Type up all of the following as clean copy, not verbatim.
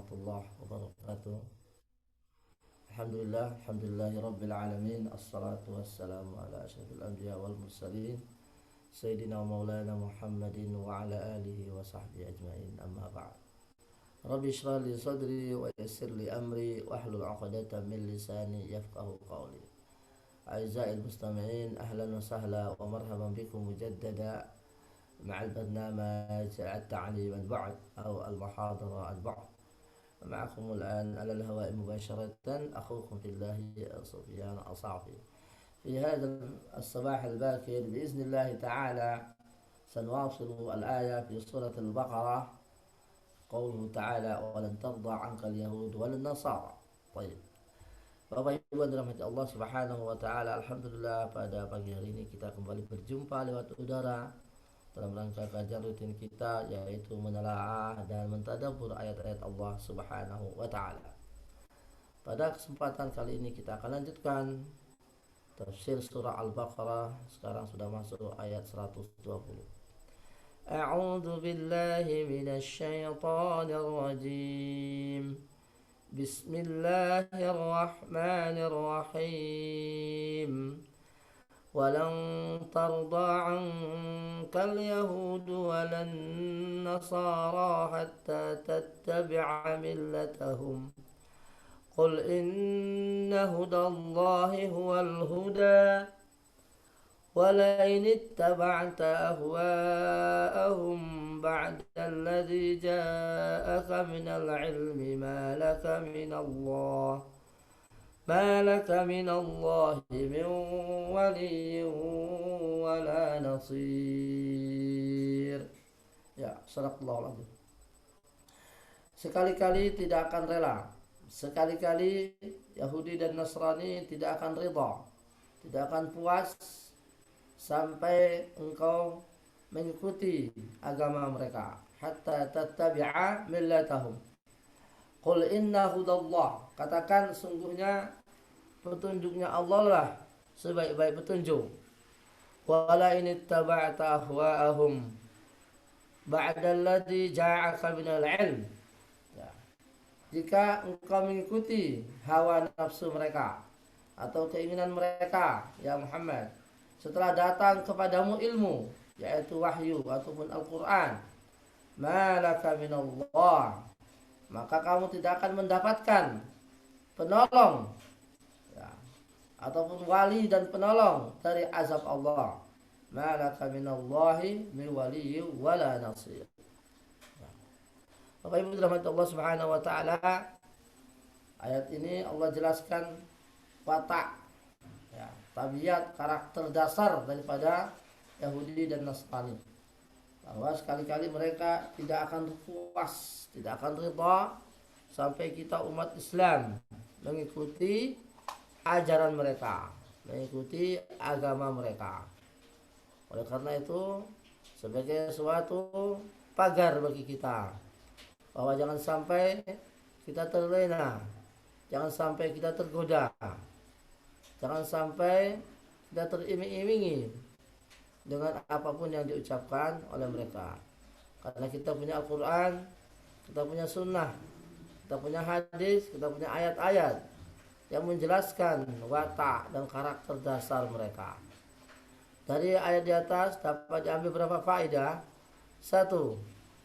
warahmatullahi wabarakatuh. Alhamdulillahi rabbil alamin. Assalatu wassalamu ala asyrafil anbiya wal mursalin Sayyidina wa maulana Muhammadin wa ala alihi wa sahbihi ajma'in, amma ba'd. Rabbi shrah li sadri wa yassir li amri wahlul 'uqdatam min lisani yafqahu qawli. A'za'il mustami'in, ahlan wa sahla wa marhaban bikum mujaddada ma'al barnamij at-ta'lim al-ba'd aw al-muhadara al-ba'd. معكم الآن على الهواء مباشرة أخوكم في الله سفيان الصافي. في هذا الصباح الباكر بإذن الله تعالى سنواصل الآية في سورة البقرة، قوله تعالى ولن ترضى عنك اليهود ولا النصارى. طيب, Bapak Ibu yang dirahmati Allah Subhanahu wa taala, alhamdulillah pada pagi hari ini kita kembali berjumpa lewat udara dalam rangka kajian rutin kita, yaitu menelaah dan mentadabbur ayat-ayat Allah Subhanahu wa taala. Pada kesempatan kali ini kita akan lanjutkan tafsir surah Al-Baqarah. Sekarang sudah masuk ayat 120. A'udzu billahi minasy syaithanir rajim. Bismillahirrahmanirrahim. ولن ترضى عنك اليهود ولا النصارى حتى تتبع ملتهم قل إن هدى الله هو الهدى ولئن اتبعت أهواءهم بعد الذي جاءك من العلم ما لك من الله من ولي ولا نصير. Ya, sadaqallahul azim. Sekali-kali tidak akan rela, sekali-kali Yahudi dan Nasrani tidak akan ridha, tidak akan puas sampai engkau mengikuti agama mereka. Hatta tattabi'a millatahum. Qul inna hudallah, katakan sungguhnya petunjuknya Allah lah sebaik-baik petunjuk. Wala in ittaba'ta ahwa'ahum ba'da alladhi ja'aka minal ilm. Ya. Jika engkau mengikuti hawa nafsu mereka atau keinginan mereka, ya Muhammad, setelah datang kepadamu ilmu, yaitu wahyu ataupun Al-Quran, ma laka minallah, maka kamu tidak akan mendapatkan penolong, ya, ataupun wali dan penolong dari azab Allah. Ma laka minallahi min waliyyin wala nasir. Bapak Ibu dirahmati Allah Subhanahu wa taala, ayat ini Allah jelaskan watak, ya, tabiat, karakter dasar daripada Yahudi dan Nasrani, bahwa sekali-kali mereka tidak akan puas, tidak akan ridha sampai kita umat Islam mengikuti ajaran mereka, mengikuti agama mereka. Oleh karena itu, sebagai suatu pagar bagi kita, bahwa jangan sampai kita terlena, jangan sampai kita tergoda, jangan sampai kita teriming-imingi dengan apapun yang diucapkan oleh mereka. Karena kita punya Al-Quran, kita punya sunnah, kita punya hadis, kita punya ayat-ayat yang menjelaskan watak dan karakter dasar mereka. Dari ayat di atas dapat diambil beberapa faedah. Satu,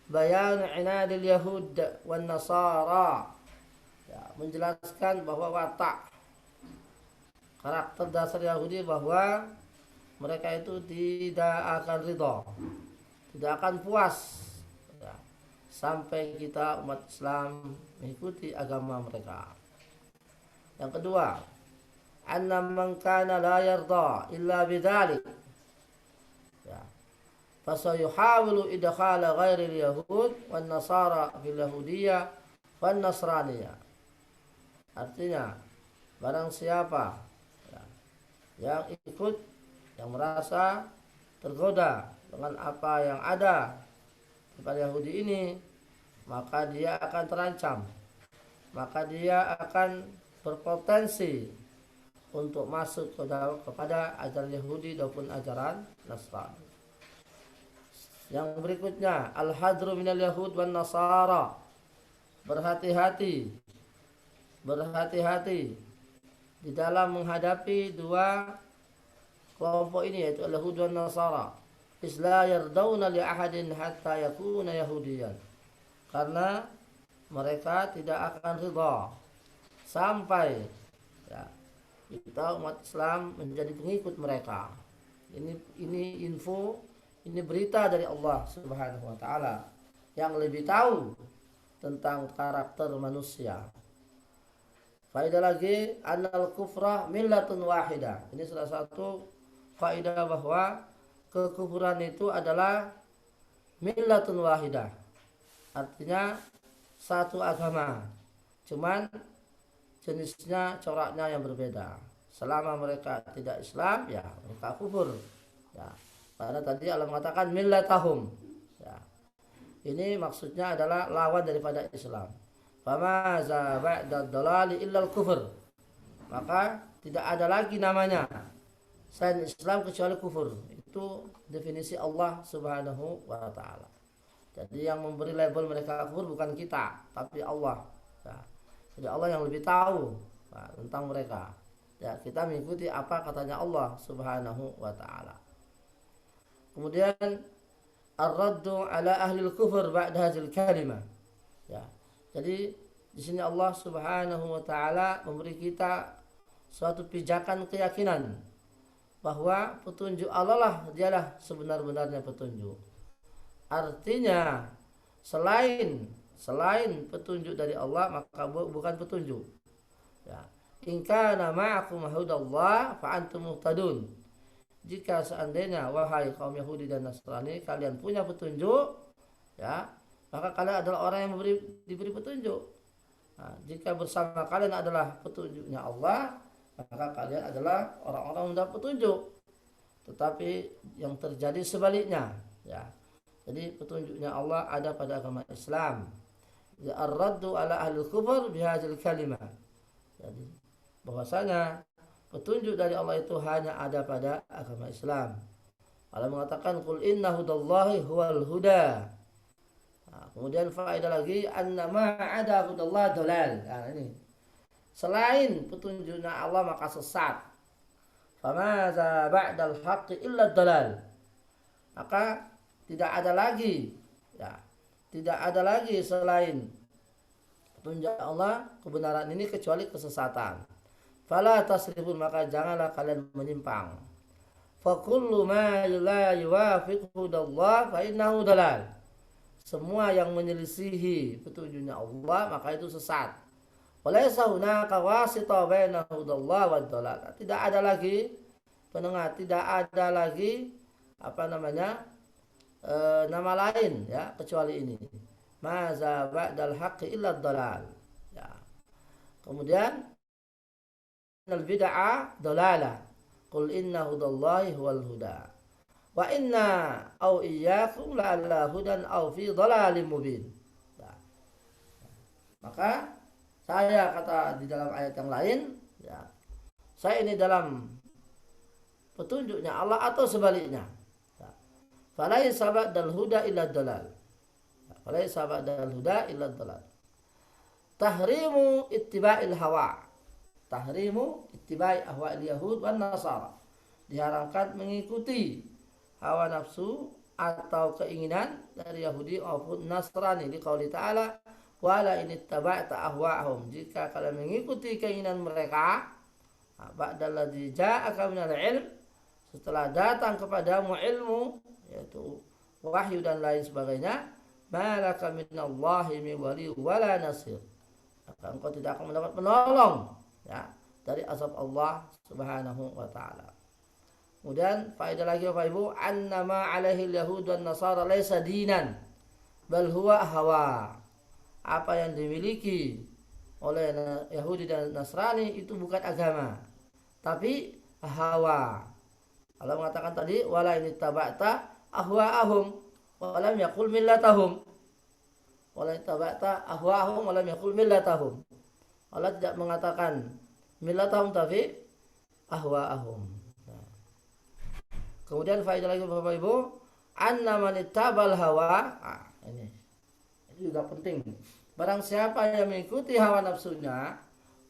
bayan inadil yahud wan nasara, ya, menjelaskan bahwa watak, karakter dasar Yahudi, bahwa mereka itu tidak akan ridha, tidak akan puas, ya, sampai kita umat Islam mengikuti agama mereka. Yang kedua, anna man kana la yarda illa bidzalik, ya, fasayuhawilu idkhala ghairil yahud wan nasara fil yahudiyyah wan nasraniyah. Artinya, barang siapa, ya, yang ikut, yang merasa tergoda dengan apa yang ada pada Yahudi ini, maka dia akan terancam, maka dia akan berpotensi untuk masuk kepada ajaran Yahudi maupun ajaran Nasrani. Yang berikutnya, al-hadru minal yahud wan nasara, berhati-hati, berhati-hati di dalam menghadapi dua kelompok ini, yaitu Al-Yahud dan Nasara. Isla yardawna li ahadin hatta yakuna yahudiyan. Karena mereka tidak akan ridha sampai ya, kita umat Islam menjadi pengikut mereka. Ini info, ini berita dari Allah Subhanahu wa taala yang lebih tahu tentang karakter manusia. Faedah lagi, annal kufra millatun wahidah. Ini salah satu faedah bahwa kekufuran itu adalah millatun wahidah. Artinya satu agama. Cuman jenisnya, coraknya yang berbeda. Selama mereka tidak Islam, ya mereka kufur. Ya. Karena tadi Allah mengatakan millatahum. Ya. Ini maksudnya adalah lawan daripada Islam. Fama za ba'da dhalali illa al-kufur. Maka tidak ada lagi namanya selain Islam kecuali kufur. Itu definisi Allah Subhanahu wa taala. Jadi yang memberi label mereka kufur bukan kita, tapi Allah. Ya. Jadi Allah yang lebih tahu tentang mereka. Ya, kita mengikuti apa katanya Allah Subhanahu wa taala. Kemudian ar-raddu ala ahli al-kufur ba'da hadhil kalimah. Ya. Jadi di sini Allah Subhanahu wa taala memberi kita suatu pijakan keyakinan bahwa petunjuk Allah lah dialah sebenar-benarnya petunjuk. Artinya selain petunjuk dari Allah maka bukan petunjuk. Ya. In kana ma'akum hudallah fa antum muhtadun. Jika seandainya wahai kaum Yahudi dan Nasrani kalian punya petunjuk, ya, maka kalian adalah orang yang diberi petunjuk. Nah, jika bersama kalian adalah petunjuknya Allah, maka kalian adalah orang-orang yang mendapat petunjuk. Tetapi yang terjadi sebaliknya, ya. Jadi petunjuknya Allah ada pada agama Islam. Ya, ar-raddu ala ahli kufur bihadzal kalimah. Jadi bahwasanya petunjuk dari Allah itu hanya ada pada agama Islam. Allah mengatakan qul inna hudallahi huwal huda. Nah, kemudian faedah lagi annama ada hudallah dalal. Nah, ini selain petunjuknya Allah maka sesat. Famadza ba'dal haqqi illa dalal. Maka tidak ada lagi, ya, tidak ada lagi selain petunjuk Allah kebenaran ini kecuali kesesatan. Fala tasrifun, maka janganlah kalian menyimpang. Fa kullu ma la yuwafiqu hudallah fa innahu dalal. Semua yang menyelisihi petunjuknya Allah maka itu sesat. Walaysa hunaka wasita baina hudallah wad dalal. Tidak ada lagi penengah, tidak ada lagi nama lain, ya, kecuali ini. Maza ba'dal haqqi illa dalal. Ya. Kemudian al-bid'ah dalalah. Qul inna hudallahi huwal huda. Wa inna au iyyakum la ala hudan au fi dhalalim mubin. Ya. Maka saya kata di dalam ayat yang lain, ya, saya ini dalam petunjuknya Allah atau sebaliknya. Falaysa ba'dal huda illa dalal. Falaysa ba'dal huda illa dalal. Tahrimu ittiba'il hawa. Tahrimu ittiba'i ahwa'il yahud wan nasara. Diharamkan mengikuti hawa nafsu atau keinginan dari Yahudi maupun Nasrani. Di qauli ta'ala wala in ittaba'ta ahwa'ahum. Jika kalian mengikuti keinginan mereka, ba'dal ladzi ja'aka minal ilm, setelah datang kepadamu ilmu, yaitu wahyu dan lain sebagainya, malaka minallahi min wali wala nasir. Maka engkau tidak akan mendapat penolong, ya, dari azab Allah Subhanahu wa taala. Kemudian faedah lagi Bapak Ibu, annama alaihi yahud dan nasara laisa dinan bal huwa hawa. Apa yang dimiliki oleh Yahudi dan Nasrani itu bukan agama, tapi hawa. Allah mengatakan tadi wala in tabata ahwa'ahum wa lam yaqul millatahum. Wala tabata ahwa'ahum wa lam yaqul millatahum. Allah tidak mengatakan millatahum tapi ahwa'ahum. Nah. Kemudian faedah lagi Bapak Ibu, anna man ittabal hawa. Ini juga penting. barang siapa yang mengikuti hawa nafsunya,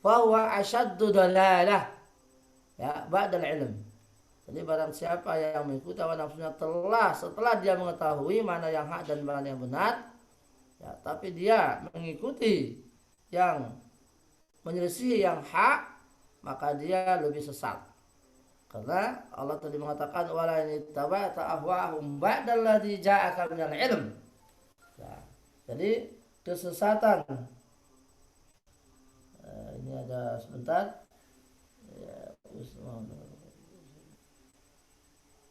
fahuwa asyaddu dalalah, ya, ba'dal ilm. Jadi barang siapa yang mengikuti hawa nafsunya setelah dia mengetahui mana yang hak dan mana yang benar, ya, tapi dia mengikuti yang menyelisih yang hak, maka dia lebih sesat. Karena Allah tadi mengatakan wala ittaba'ta ahwa'hum ba'dal ladzi ja'aka minal ilm. Ya, jadi kesesatan ini ada sebentar. Ya,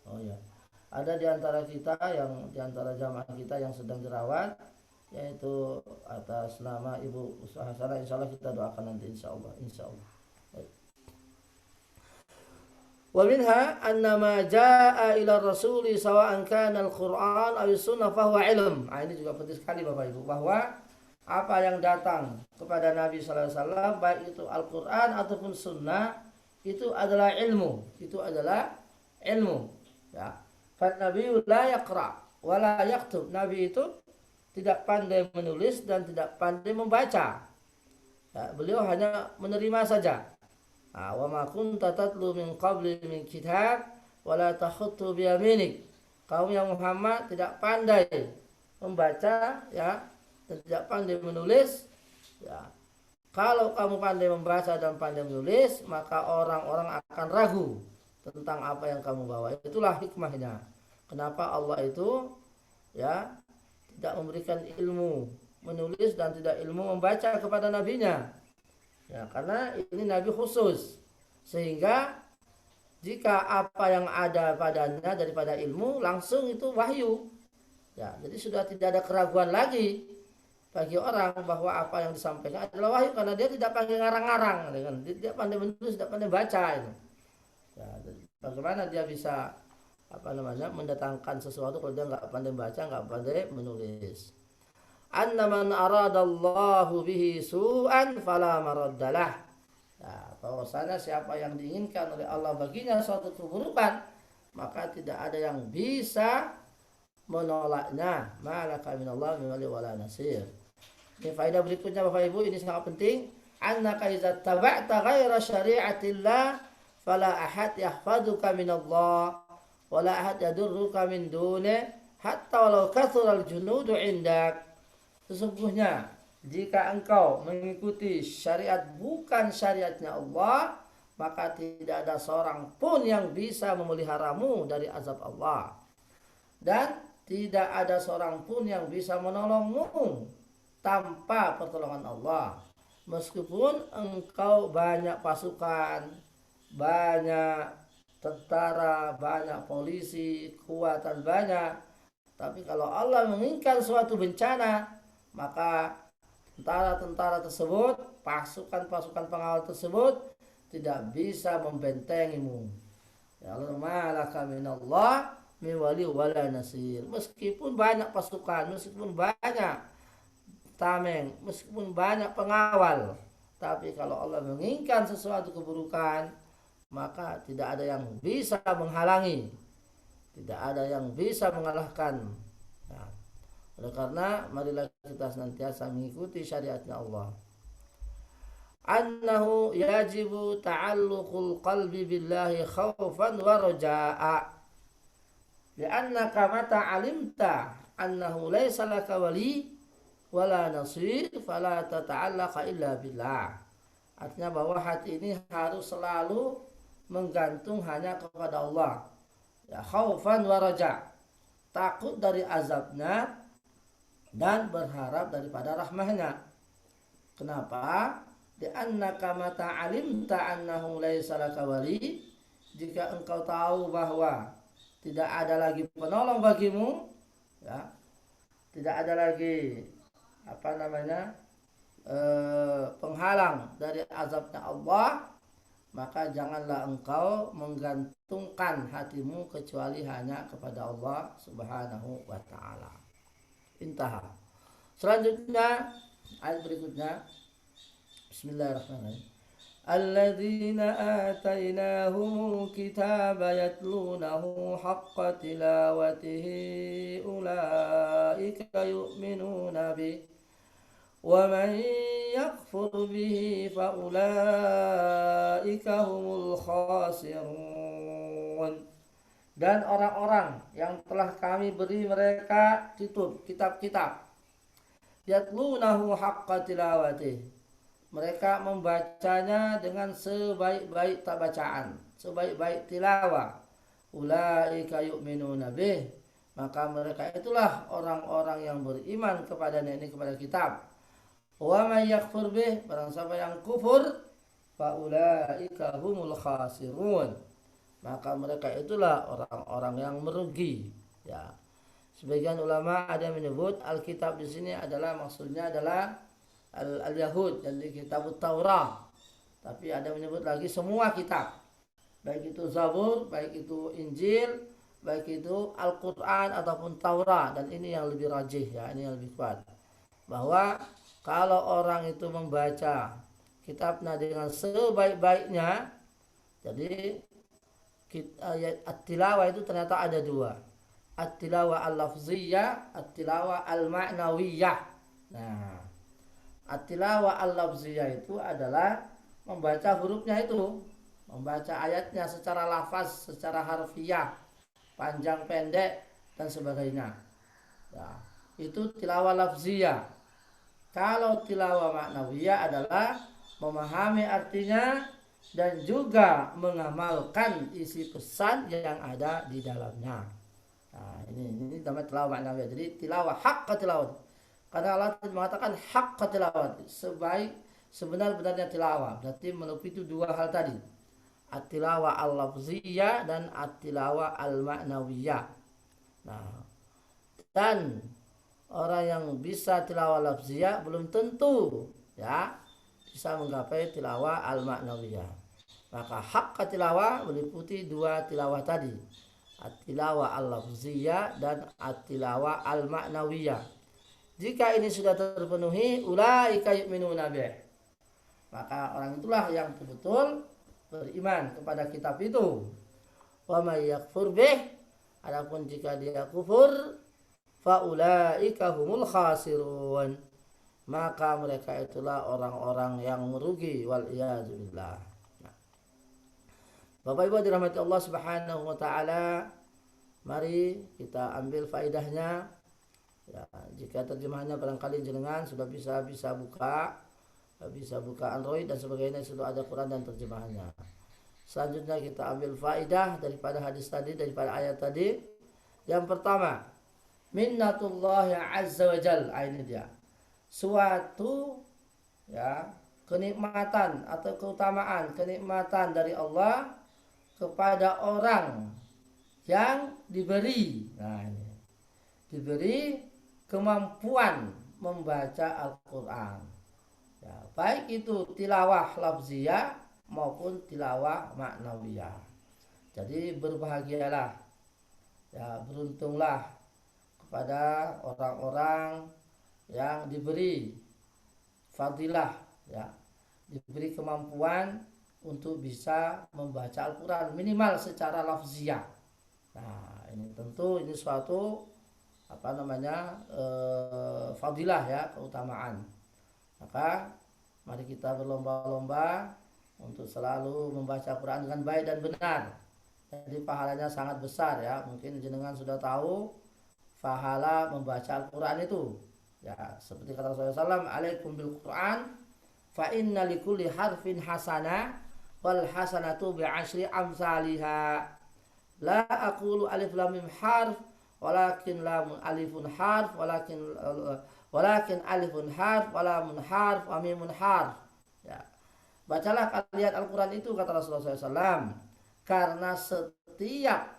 oh ya, ada di antara kita di antara jamaah kita yang sedang dirawat, yaitu atas nama Ibu Hasanah, insya Allah kita doakan nanti insya Allah. Wa minha annama jaa ila rasuli sawa'an kana al-Qur'an aw sunnah fa huwa ilm. Ini juga penting sekali Bapak Ibu, bahwa apa yang datang kepada Nabi sallallahu alaihi wasallam baik itu Al-Qur'an ataupun sunnah itu adalah ilmu, ya. Fa nabiyyu la yaqra wa la yaktub. Nabi itu tidak pandai menulis dan tidak pandai membaca. Ya, beliau hanya menerima saja. Wa ma kunta tatlu min qabli min kitab wa la takhuttu bi yaminik. Kaum yang Muhammad tidak pandai membaca, ya, dan tidak pandai menulis, ya. Kalau kamu pandai membaca dan pandai menulis, maka orang-orang akan ragu tentang apa yang kamu bawa. Itulah hikmahnya. Kenapa Allah itu, ya, tidak memberikan ilmu menulis dan tidak ilmu membaca kepada nabinya. Ya, karena ini nabi khusus, sehingga jika apa yang ada padanya daripada ilmu langsung itu wahyu. Ya, jadi sudah tidak ada keraguan lagi bagi orang bahwa apa yang disampaikan adalah wahyu, karena dia tidak pandai ngarang-ngarang, dia pandai menulis, tidak pandai baca itu. Ya, bagaimana dia bisa mendatangkan sesuatu kalau dia nggak pandai baca, nggak pandai menulis. Anna man aradallahu bihi su'an fala maraddalah. Nah, bahwasanya siapa yang diinginkan oleh Allah baginya suatu keburukan, maka tidak ada yang bisa menolaknya. Malaka minallah min wali wala nasir. Ini faedah berikutnya Bapak Ibu, ini sangat penting. Annaka idza taba'ta ghaira syari'atillah fala ahad yahfaduka minallah wala ahad yadurruka min duni hatta walau kathural junudu indak. Sesungguhnya jika engkau mengikuti syariat bukan syariatnya Allah, maka tidak ada seorang pun yang bisa memeliharamu dari azab Allah, dan tidak ada seorang pun yang bisa menolongmu tanpa pertolongan Allah. Meskipun engkau banyak pasukan, banyak tentara, banyak polisi, kekuatan banyak, tapi kalau Allah menginginkan suatu bencana, maka tentara-tentara tersebut, pasukan-pasukan pengawal tersebut tidak bisa membentengimu. Ya Allah, malaka minallah min wali wala nasir. Meskipun banyak pasukan, meskipun banyak tameng, meskipun banyak pengawal, tapi kalau Allah menginginkan sesuatu keburukan, maka tidak ada yang bisa menghalangi, tidak ada yang bisa mengalahkan. Oleh karena marilah kita senantiasa mengikuti syariatnya Allah. Annahu yajibu ta'alluqul qalbi billahi khawfan wa raja'a. Li'annaka mata 'alimta annahu laysa laka wali wala nasir fala tata'allaqa illa billah. Artinya bahwa hati ini harus selalu menggantung hanya kepada Allah. Ya, khaufan wa raja'. Takut dari azabnya dan berharap daripada rahmahnya. Kenapa? Li'annaka mata 'alimta annahu laysa laka wali. Jika engkau tahu bahwa tidak ada lagi penolong bagimu, ya, tidak ada lagi penghalang dari azabnya Allah, maka janganlah engkau menggantungkan hatimu kecuali hanya kepada Allah Subhanahu wa ta'ala. Intaha. Selanjutnya ayat berikutnya, Bismillahirrahmanirrahim. Alladzina atainahumul kitaba yatlunahu haqqa tilawatihi ulaika yu'minuna bih ومن يكفر به فأولئك هم الخاسرون. Dan orang-orang yang telah kami beri mereka kitab-kitab, yatlunahu haqqa tilawatih, mereka membacanya dengan sebaik-baik bacaan, sebaik-baik tilawah. Ulaika yu'minuna bih, maka mereka itulah orang-orang yang beriman kepada ini, kepada kitab. Wa may yakfur bih, barang siapa yang kufur, fa ulaika humul khasirun, maka mereka itulah orang-orang yang merugi. Ya. Sebagian ulama ada yang menyebut Alkitab di sini adalah maksudnya adalah al-Yahud dan di kitab Taurat. Tapi ada yang menyebut lagi semua kitab, baik itu Zabur, baik itu Injil, baik itu Al-Quran ataupun Taurat. Dan ini yang lebih rajih, ya, ini yang lebih kuat, bahwa kalau orang itu membaca kitabnya dengan sebaik-baiknya, jadi at-tilawah itu ternyata ada dua, at-tilawah al-lafziyah, at-tilawah al-ma'nawiyah. Nah, at-tilawah al-lafziyah itu adalah membaca hurufnya itu, membaca ayatnya secara lafaz, secara harfiah, panjang pendek dan sebagainya. Nah, itu tilawah lafziyah. Kalau tilawah ma'nawiyah adalah memahami artinya dan juga mengamalkan isi pesan yang ada di dalamnya. Nah, ini namanya tilawah ma'nawiyah. Jadi tilawah haqqa tilawah. Karena Allah mengatakan haqqa tilawah, sebenar-benarnya tilawah. Berarti menutupi itu dua hal tadi, at-tilawah al-lafziyah dan at-tilawah al-ma'nawiyah. Nah, dan orang yang bisa tilawah lafziyah belum tentu, ya, bisa menggapai tilawah al-ma'nawiyah. Maka hak tilawah meliputi dua tilawah tadi, at-tilawah al-lafziyah dan at-tilawah al-ma'nawiyah. Jika ini sudah terpenuhi, ulaika yu'minuna bih, maka orang itulah yang betul-betul beriman kepada kitab itu. Wa may yakfur bih, adapun jika dia kufur, fa ulaika humul khasirun, maka mereka itulah orang-orang yang merugi, wal iyaz billah. Nah, Bapak Ibu dirahmati Allah Subhanahu wa taala, mari kita ambil faedahnya. Ya, jika terjemahannya barangkali jenengan sudah bisa buka Android dan sebagainya, sudah ada Quran dan terjemahannya. Selanjutnya kita ambil faedah daripada hadis tadi, daripada ayat tadi. Yang pertama, minnatullah azza wa jal, ini dia, suatu, ya, kenikmatan atau kenikmatan dari Allah kepada orang yang diberi, nah ini, diberi kemampuan membaca Al-Quran, ya, baik itu tilawah lafziyah maupun tilawah ma'nawiyah. Jadi berbahagialah, ya, beruntunglah kepada orang-orang yang diberi fadilah, ya, diberi kemampuan untuk bisa membaca Al-Quran minimal secara lafziyah. Nah, ini tentu ini suatu fadilah, ya, keutamaan. Maka mari kita berlomba-lomba untuk selalu membaca Al-Quran dengan baik dan benar. Jadi pahalanya sangat besar, ya. Mungkin jenengan sudah tahu pahala membaca Al-Quran itu, ya, seperti kata Rasulullah SAW, alaikum bil Quran fa inna likulli harfin hasanah wal hasanatu bi'ashri amsalihah. La aqulu alif lam mim harf walakin lamun alifun harf walakin alifun harf walamun harf wa mimun harf, ya. Bacalah kalian Al-Quran itu, kata Rasulullah SAW, karena setiap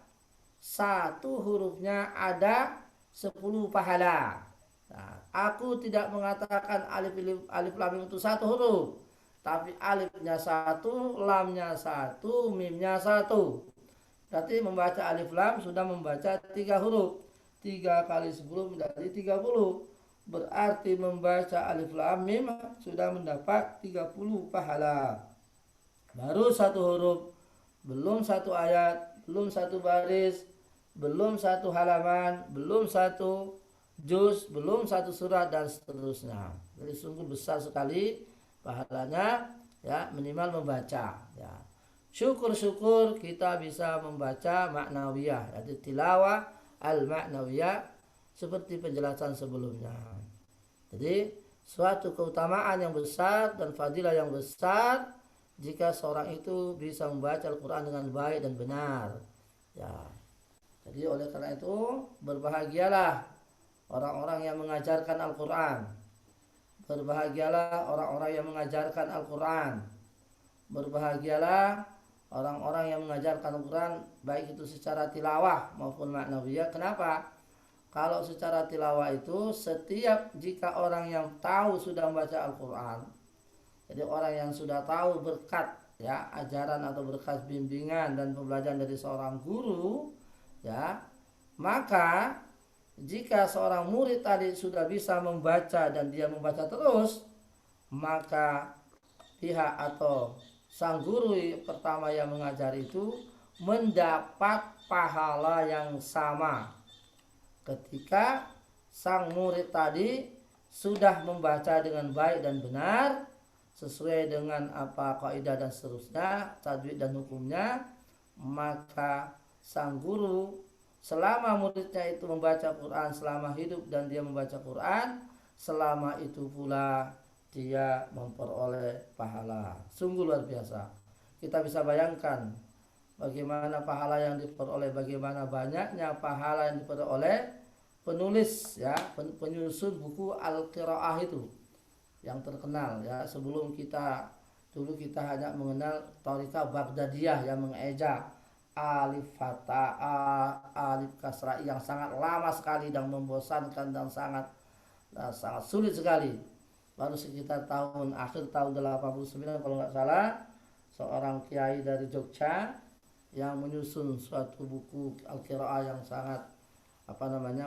satu hurufnya ada 10 pahala. Nah, aku tidak mengatakan alif lam mim itu satu huruf, tapi alifnya satu, lamnya satu, mimnya satu. Berarti membaca alif lam sudah membaca 3 huruf. 3 kali 10 menjadi 30. Berarti membaca alif lam mim sudah mendapat 30 pahala. Baru satu huruf, belum satu ayat, belum satu baris, belum satu halaman, belum satu juz, belum satu surat dan seterusnya. Jadi sungguh besar sekali pahalanya, ya, minimal membaca, ya. Syukur-syukur kita bisa membaca maknawiyah, yaitu tilawah al-maknawiyah seperti penjelasan sebelumnya. Jadi suatu keutamaan yang besar dan fadilah yang besar jika seorang itu bisa membaca Al-Quran dengan baik dan benar, ya. Jadi oleh karena itu berbahagialah orang-orang yang mengajarkan Al-Quran. Berbahagialah orang-orang yang mengajarkan Al-Quran. Berbahagialah orang-orang yang mengajarkan Al-Quran, baik itu secara tilawah maupun maknawiyah. Kenapa? Kalau secara tilawah itu setiap jika orang yang tahu sudah membaca Al-Quran, jadi orang yang sudah tahu berkat, ya, ajaran atau berkat bimbingan dan pembelajaran dari seorang guru, ya, maka jika seorang murid tadi sudah bisa membaca dan dia membaca terus, maka pihak atau sang guru pertama yang mengajar itu mendapat pahala yang sama ketika sang murid tadi sudah membaca dengan baik dan benar sesuai dengan apa kaidah dan seterusnya, tajwid dan hukumnya. Maka sang guru selama muridnya itu membaca Quran, selama hidup dan dia membaca Quran, selama itu pula dia memperoleh pahala. Sungguh luar biasa. Kita bisa bayangkan bagaimana pahala yang diperoleh, bagaimana banyaknya pahala yang diperoleh penulis, ya, penyusun buku Al-Qiraah itu yang terkenal, ya. Sebelum dulu kita hanya mengenal Thariqah Baghdadiyah yang mengeja alif fatha alif kasra yang sangat lama sekali dan membosankan dan sangat sulit sekali. Baru sekitar akhir tahun 89 kalau nggak salah, seorang kiai dari Jogja yang menyusun suatu buku Al-Qiraah yang sangat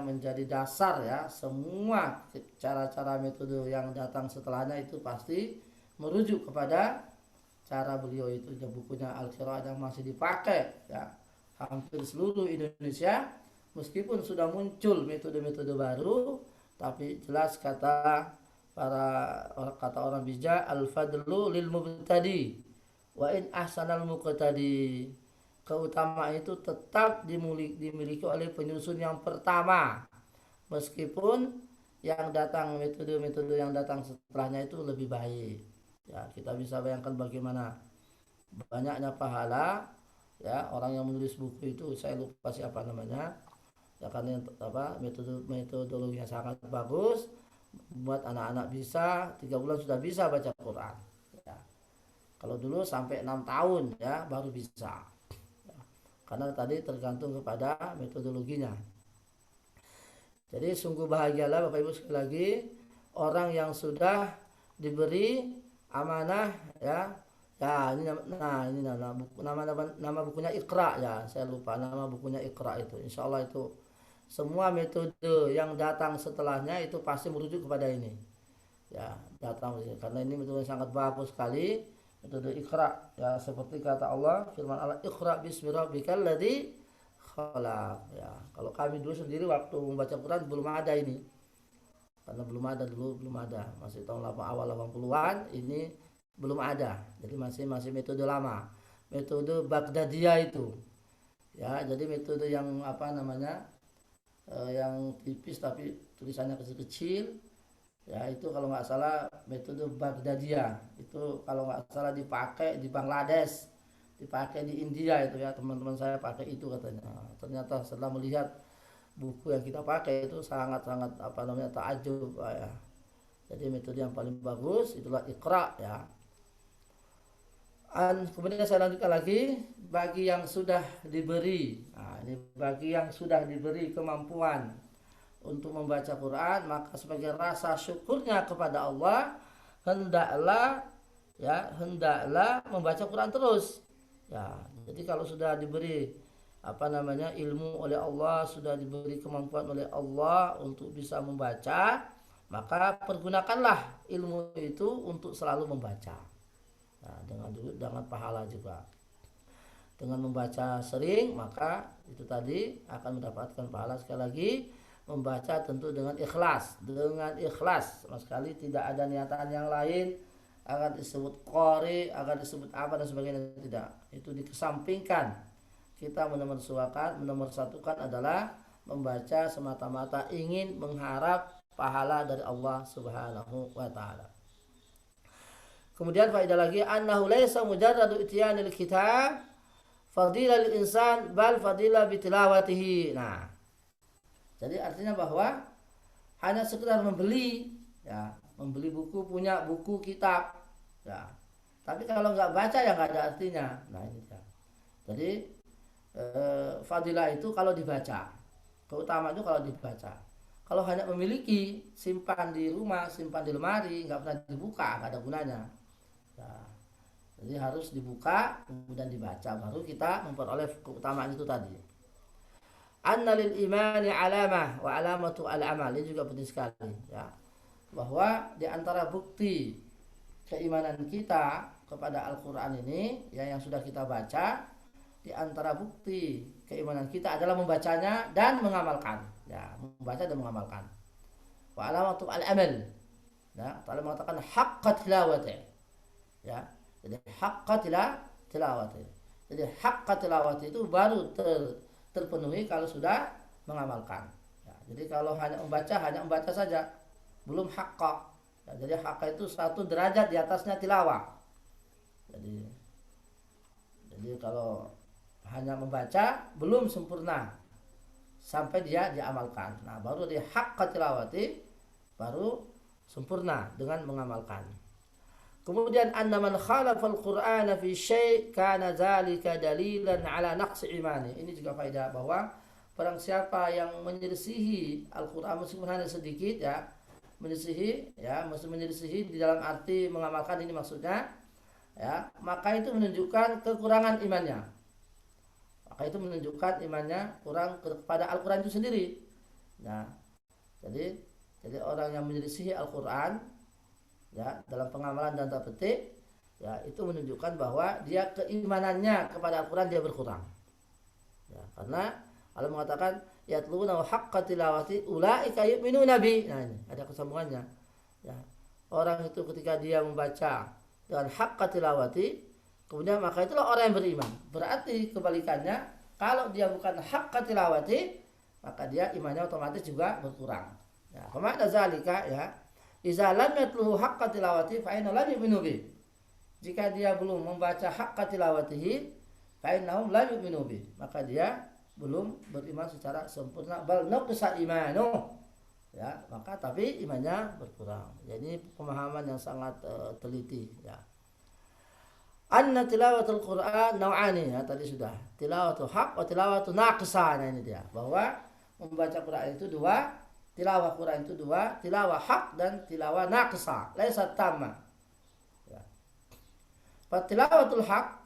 menjadi dasar, ya. Semua cara-cara metode yang datang setelahnya itu pasti merujuk kepada cara beliau itu. Bukunya Al-Qiraah yang masih dipakai, ya, hampir seluruh Indonesia, meskipun sudah muncul metode-metode baru, tapi jelas kata orang bijak, al-fadlu lil mubtadi wa in ahsanal muqtadi. Keutamaan itu tetap dimiliki oleh penyusun yang pertama, meskipun yang datang metode-metode yang datang setelahnya itu lebih baik, ya. Kita bisa bayangkan bagaimana banyaknya pahala, ya, orang yang menulis buku itu, saya lupa siapa namanya, ya, karena metodologinya sangat bagus, buat anak-anak bisa 3 bulan sudah bisa baca Quran, ya. Kalau dulu sampai 6 tahun, ya, baru bisa, ya. Karena tadi tergantung kepada metodologinya. Jadi sungguh bahagialah Bapak Ibu sekali lagi orang yang sudah diberi amanah, ya. Ya, ini nama bukunya Iqra, ya. Saya lupa nama bukunya Iqra itu. Insya Allah itu semua metode yang datang setelahnya itu pasti merujuk kepada ini, ya, datang karena ini metode sangat bagus sekali, metode Iqra, ya, seperti kata Allah, firman Allah, Iqra bismi rabbikal ladzi khalaq, ya. Kalau kami dulu sendiri waktu membaca Quran belum ada ini, karena belum ada, masih tahun awal 80-an, ini belum ada, jadi masih metode lama, metode Baghdadiyah itu, ya. Jadi metode yang yang tipis tapi tulisannya kecil-kecil, ya, itu kalau nggak salah metode Baghdadiyah itu kalau nggak salah dipakai di Bangladesh, dipakai di India itu, ya. Teman-teman saya pakai itu katanya. Ternyata setelah melihat buku yang kita pakai itu sangat-sangat takjub, ya. Jadi metode yang paling bagus itulah Iqra, ya. Kemudian saya lanjutkan lagi, bagi yang sudah diberi, ini bagi yang sudah diberi kemampuan untuk membaca Quran, maka sebagai rasa syukurnya kepada Allah hendaklah membaca Quran terus, ya. Jadi kalau sudah diberi ilmu oleh Allah, sudah diberi kemampuan oleh Allah untuk bisa membaca, maka pergunakanlah ilmu itu untuk selalu membaca. Nah, dengan pahala juga. Dengan membaca sering, maka itu tadi akan mendapatkan pahala. Sekali lagi, membaca tentu dengan ikhlas, sama sekali tidak ada niatan yang lain agar disebut qari, agar disebut apa dan sebagainya, tidak. Itu dikesampingkan. Kita menomorsatukan adalah membaca semata-mata ingin mengharap pahala dari Allah Subhanahu wa taala. Kemudian faedah lagi, annahu laisa mujarradu ityanil kitab fadilah lil insan bal fadilah bitilawatihi. Nah, jadi artinya bahwa hanya sekedar membeli, ya, membeli buku, punya buku kitab, ya. Tapi kalau nggak baca ya nggak ada artinya. Nah ini ya. Jadi fadilah itu kalau dibaca, keutamaan itu kalau dibaca. Kalau hanya memiliki, simpan di rumah, simpan di lemari, nggak pernah dibuka, nggak ada gunanya. Ya. Jadi harus dibuka kemudian dibaca, baru kita memperoleh keutamaan itu tadi. Anna lil imani alamah wa alamatu al amal, ini juga penting sekali, ya. Bahwa di antara bukti keimanan kita kepada Al-Qur'an ini, ya, yang sudah kita baca, di antara bukti keimanan kita adalah membacanya dan mengamalkan, ya, membaca dan mengamalkan. Wa alamatu al amal, ya, Allah mengatakan haqqa tilawati, ya. Jadi haqqa tilawati. Jadi haqqa tilawati itu baru terpenuhi kalau sudah mengamalkan. Ya, jadi kalau hanya membaca saja, belum haqqa. Ya, jadi haqqa itu satu derajat di atasnya tilawah. Jadi kalau hanya membaca belum sempurna sampai dia diamalkan. Nah, baru di haqqa tilawati baru sempurna dengan mengamalkan. Kemudian anna man khalafa al-Qur'ana fi syai' kana dzalika dalilan ala naqsi imani. Ini juga faedah bahwa barang siapa yang menyelisihi Al-Qur'an meskipun hanya sedikit, ya, menyelisihi di dalam arti mengamalkan ini maksudnya, ya, maka itu menunjukkan kekurangan imannya. Maka itu menunjukkan imannya kurang kepada Al-Qur'an itu sendiri. Nah, jadi orang yang menyelisihi Al-Qur'an, ya, dalam pengamalan dan tanda petik, ya, itu menunjukkan bahwa dia keimanannya kepada Al-Quran dia berkurang, ya, karena Allah mengatakan yatluna haqqa tilawati ulaika yu'minuna bi. Nah, ini ada kesambungannya, ya. Orang itu ketika dia membaca dengan haqqa tilawati, kemudian maka itulah orang yang beriman. Berarti kebalikannya, kalau dia bukan haqqa tilawati, maka dia imannya otomatis juga berkurang, ya. Kemana zalika, ya, iza lam yatluhu haqqa tilawati fa inna lam yu'minu bi. Jika dia belum membaca haqqa tilawatihi fa innahum la yu'minu bi, maka dia belum beriman secara sempurna, bal naqsa imanu, ya, maka tapi imannya berkurang. Jadi pemahaman yang sangat teliti, ya. Anna tilawatul Qur'an nau'ani, ya, tadi sudah. Tilawatul haqq wa tilawatul naqsa. Nah, ini dia, bahwa membaca Quran itu dua. Tilawah Quran itu dua, tilawah hak dan tilawah naqsa, laisa tamma. Ya. Tilawatul haq,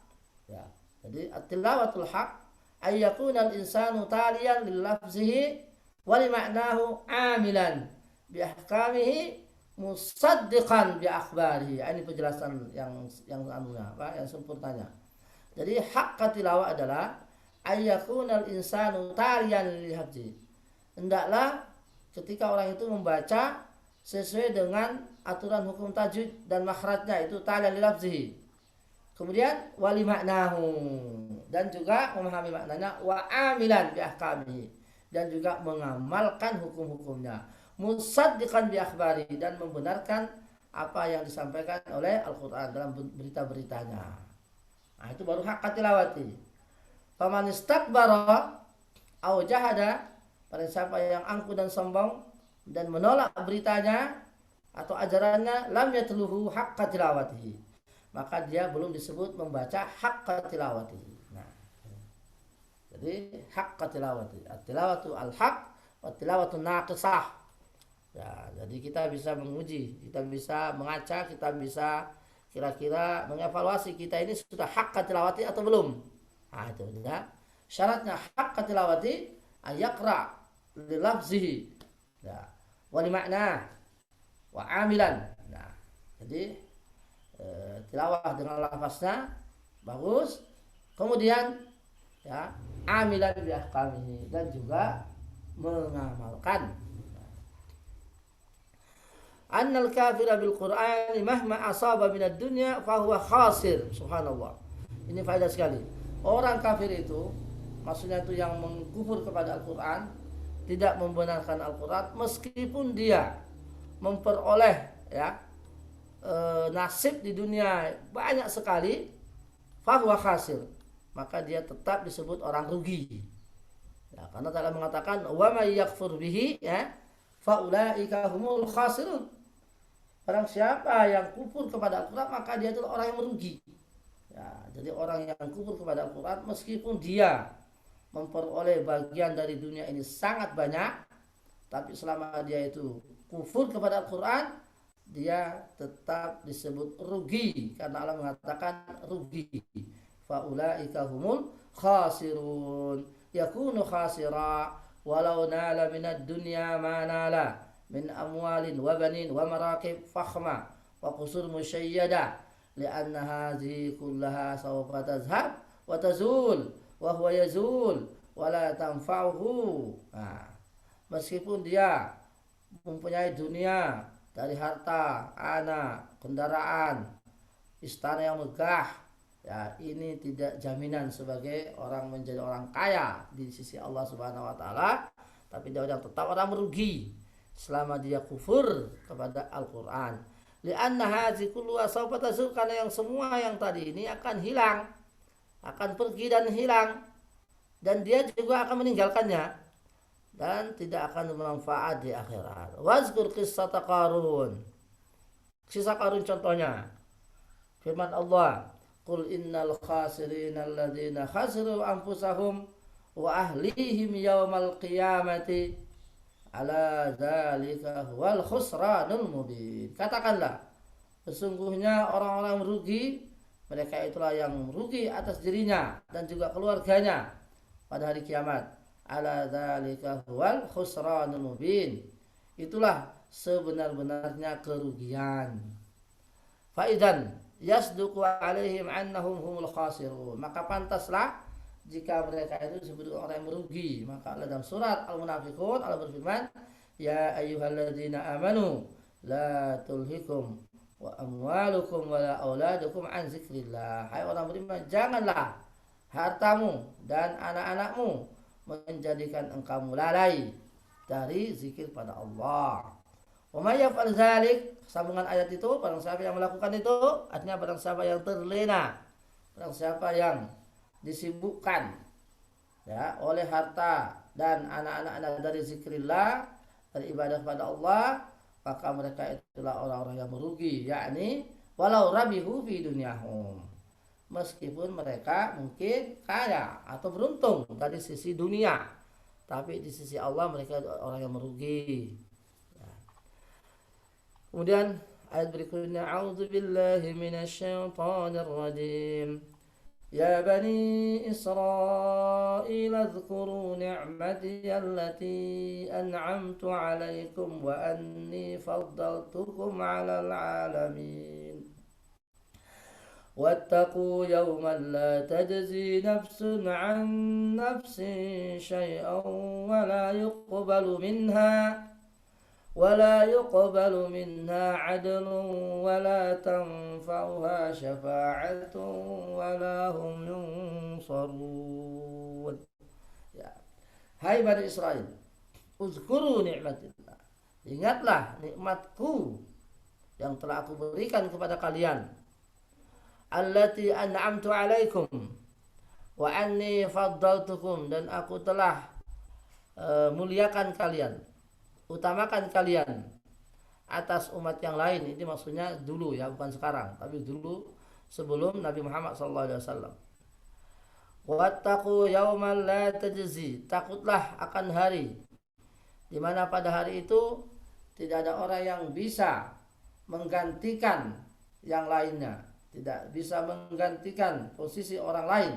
ya. Jadi tilawatul haq ay yakuna al-insanu taliyan lil lafzihi wa li ma'nahu amilan bi ahkamihi musaddiqan bi akhbarihi. Ini penjelasan yang anunya, apa, yang sempurnanya. Jadi hak tilawah adalah ay yakuna al-insanu taliyan lil lafzi. Hendaklah ketika orang itu membaca sesuai dengan aturan hukum tajwid dan makhrajnya, itu ta'ala li lafzihi. Kemudian wali maknahu, dan juga memahami maknanya, wa amilan bi ahkamihi, dan juga mengamalkan hukum-hukumnya, musaddiqan bi akhbari, dan membenarkan apa yang disampaikan oleh Al-Qur'an dalam berita-beritanya. Nah, itu baru haqqa tilawati. Faman istakbara au jahada, pada siapa yang angkuh dan sombong dan menolak beritanya atau ajarannya, lam yatluhu haqqa tilawatihi, maka dia belum disebut membaca haqqa tilawatihi. Nah, jadi haqqa tilawati, at-tilawatu al-haq wa tilawatu naqisah. Ya, jadi kita bisa menguji, kita bisa mengaca, kita bisa kira-kira mengevaluasi kita ini sudah haqqa tilawati atau belum. Nah, itu ya. Syaratnya haqqa tilawati ayaqra li lafzihi, ya, wa li ma'na wa amilan. Nah, jadi tilawah dengan lafaznya bagus, kemudian, ya, amilan bi ahkamihi, dan juga mengamalkan. Annal kafira bil Qur'ani mahma asaba minad dunya fahuwa khasir. Subhanallah. Ini faedah sekali. Orang kafir itu, maksudnya itu yang mengkufur kepada Al-Quran, tidak membenarkan Al-Quran, meskipun dia memperoleh ya nasib di dunia banyak sekali, fahuwa khasir, maka dia tetap disebut orang rugi. Ya, karena Allah mengatakan wa may yakfur bihi ya faulaika humul khasirun. Barang siapa yang kufur kepada Al-Quran maka dia adalah orang yang merugi. Ya, jadi orang yang kufur kepada Al-Quran meskipun dia memperoleh bagian dari dunia ini sangat banyak, tapi selama dia itu kufur kepada Al-Quran, dia tetap disebut rugi karena Allah mengatakan rugi. Faulaika humul khasirun. Yakunu khasira walau nala minad dunya ma nala min amwalin wa banin wa marakib fakhma wa qusur musyayyada li'anna hadhihi kullaha sawfa tazhab wa tazul wa huwa yazul wa la tanfa'uhu. Nah, meskipun dia mempunyai dunia dari harta, anak, kendaraan, istana yang megah, ya ini tidak jaminan sebagai orang menjadi orang kaya di sisi Allah Subhanahu wa taala, tapi dia tetap orang merugi selama dia kufur kepada Al-Qur'an. Li'anna hadzi kulluha sawfa tazul, karena yang semua yang tadi ini akan hilang, akan pergi dan hilang, dan dia juga akan meninggalkannya dan tidak akan bermanfaat di akhirat. Wazkur qissata Qarun. Kisah Qarun contohnya. Firman Allah, "Qul innal khasirina alladziina khasiru anfusahum wa ahlihim yaumal qiyamati ala dzalika huwal khusranul mubin." Katakanlah, sesungguhnya orang-orang rugi, mereka itulah yang rugi atas dirinya dan juga keluarganya pada hari kiamat. Ala dzalika huwal khusranul mubin. Itulah sebenar-benarnya kerugian. Faidan yasduqu alaihim annahum humul khasirun. Maka pantaslah jika mereka itu disebut orang yang merugi. Maka Allah dalam surat Al-Munafiqun Allah berfirman, ya ayyuhalladzina amanu la tulhikum wa amwalukum wa la auladukum an zikrillah. Hai orang beriman, janganlah hartamu dan anak-anakmu menjadikan engkau lalai dari zikir pada Allah. Wa may yaf'al dzalik, sambungan ayat itu, barang siapa yang melakukan itu, artinya barang siapa yang terlena, barang siapa yang disibukkan ya oleh harta dan anak-anak dari zikrillah, dari ibadah kepada Allah, maka mereka itulah orang-orang yang merugi, yakni walau rabihu fi dunyahum, meskipun mereka mungkin kaya atau beruntung dari sisi dunia, tapi di sisi Allah mereka orang yang merugi. Ya. Kemudian ayat berikutnya, a'udzu billahi minasyaitonir rajim. Ya bani Israil adhkuru ni'mati allati an'amtu 'alaikum wa anni faddaltukum 'alal 'alamin. واتقوا يوما لا تجزي نفس عن نفس شيئا ولا يقبل منها عدل ولا تنفعها شفاعة ولا هم ينصرون. Ya. Hai Bani Israel, uzkuru ni'matillah, ingatlah nikmatku yang telah aku berikan kepada kalian, allati an'amtu alaikum wa anni faddaltukum, dan aku telah muliakan kalian, utamakan kalian atas umat yang lain. Ini maksudnya dulu ya, bukan sekarang, tapi dulu sebelum Nabi Muhammad SAW. Wattaqu yawman la tajzi, takutlah akan hari di mana pada hari itu tidak ada orang yang bisa menggantikan yang lainnya, tidak bisa menggantikan posisi orang lain.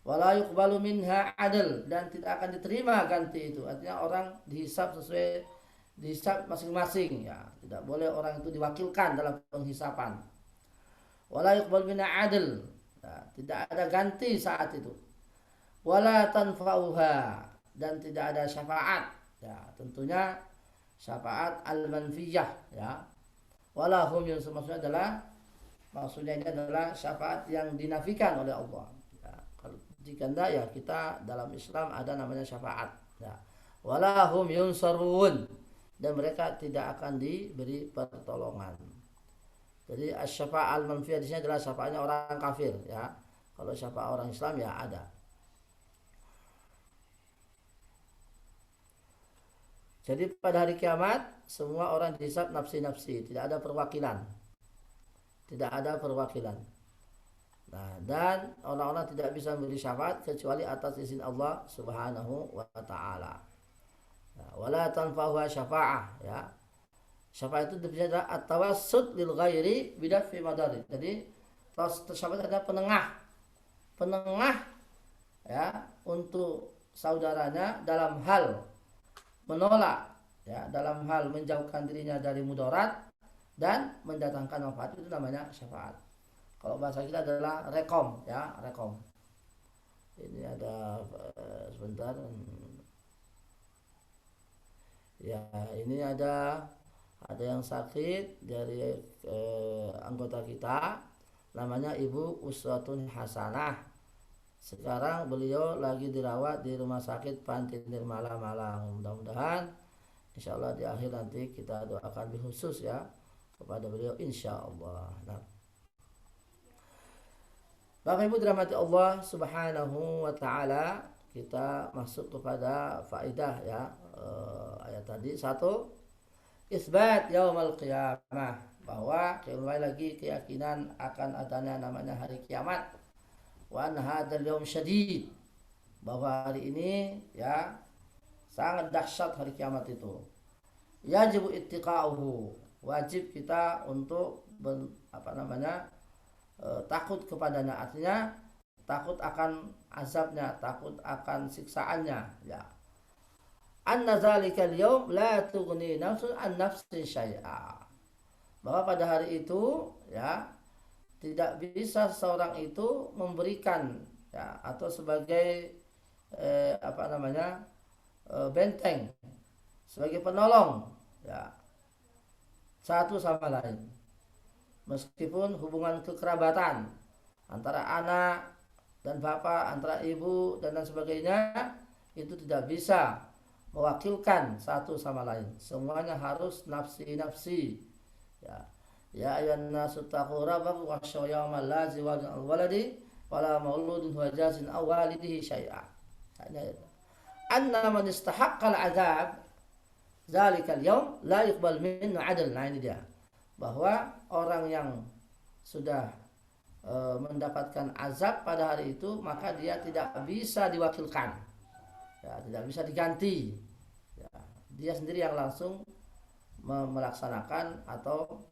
Wala yuqbalu minha adl, dan tidak akan diterima ganti itu. Artinya orang dihisab sesuai dihisab masing-masing ya, tidak boleh orang itu diwakilkan dalam penghisapan. Wala yuqbalu minha adl, ya, tidak ada ganti saat itu. Wala tanfa'uha, dan tidak ada syafaat. Ya, tentunya syafaat al-manfiyah, ya. Walahum yang maksudnya ini adalah syafaat yang dinafikan oleh Allah. Ya, kalau jika tidak ya kita dalam Islam ada namanya syafaat. Ya. Walahum yunsarun, dan mereka tidak akan diberi pertolongan. Jadi asy-syafa'ah al-manfiyah di sini adalah syafaatnya orang kafir, ya. Kalau syafaat orang Islam ya ada. Jadi pada hari kiamat semua orang dihisab nafsi-nafsi, tidak ada perwakilan. Tidak ada perwakilan. Nah, dan orang-orang tidak bisa memberi syafaat kecuali atas izin Allah Subhanahu wa taala. Nah, wala tanfa'u syafa'ah, ya. Syafaat itu adalah at-tawassut lil ghairi bidafi madari. Jadi syafaat adalah penengah ya untuk saudaranya dalam hal menolak, ya, dalam hal menjauhkan dirinya dari mudarat dan mendatangkan manfaat, itu namanya syafaat. Kalau bahasa kita adalah rekom, ya, rekom. Ini ada sebentar. Ya, ini ada yang sakit dari anggota kita, namanya Ibu Uswatun Hasanah. Sekarang beliau lagi dirawat di rumah sakit Panti Nirmala Malang. Mudah-mudahan insyaallah di akhir nanti kita doakan khusus ya kepada beliau insyaallah. Nah, Bapak Ibu dirahmati Allah Subhanahu wa taala, kita masuk kepada faedah ya ayat tadi. Satu, isbat yaumul qiyamah, bahwa kembali lagi keyakinan akan adanya namanya hari kiamat. Wa anna hadzal yaum syadid, bahwa hari ini ya sangat dahsyat hari kiamat itu. Yajibu ittiqa'uhu, wajib kita untuk takut kepadanya, artinya takut akan azabnya, takut akan siksaannya, ya. Anna zalikal yaum la tughni nafsun an nafsin syai'a, bahwa pada hari itu ya tidak bisa seorang itu memberikan ya atau sebagai benteng, sebagai penolong ya satu sama lain, meskipun hubungan kekerabatan antara anak dan bapak, antara ibu dan lain sebagainya, itu tidak bisa mewakilkan satu sama lain, semuanya harus nafsi-nafsi, ya. Ya ayyuhan nasu taqu rabbakum wakhshaw yawman la ziwajan al-waladi wala mauludun huwa jazin aw walidihi syai'a. Anna man istahaqqa al-'adzab zalikal yawm la yuqbal minhu 'adl. Nah, ini dia, bahwa orang yang sudah mendapatkan azab pada hari itu, maka dia tidak bisa diwakilkan, ya, tidak bisa diganti, ya. Dia sendiri yang langsung melaksanakan atau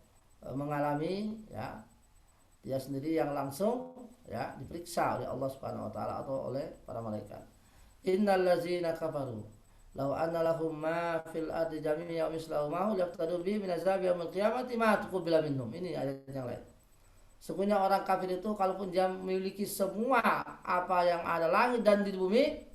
mengalami, ya, dia sendiri yang langsung ya diperiksa oleh Allah Subhanahu wa taala atau oleh para malaikat. Innal ladzina kafaru law anna lahum ma fil ardi jami'an mislahu ma yaqtadu bi min azab yaumil qiyamati ma tuqbila minhum. Ini ayat yang lain. Sesungguhnya orang kafir itu kalaupun dia memiliki semua apa yang ada langit dan di bumi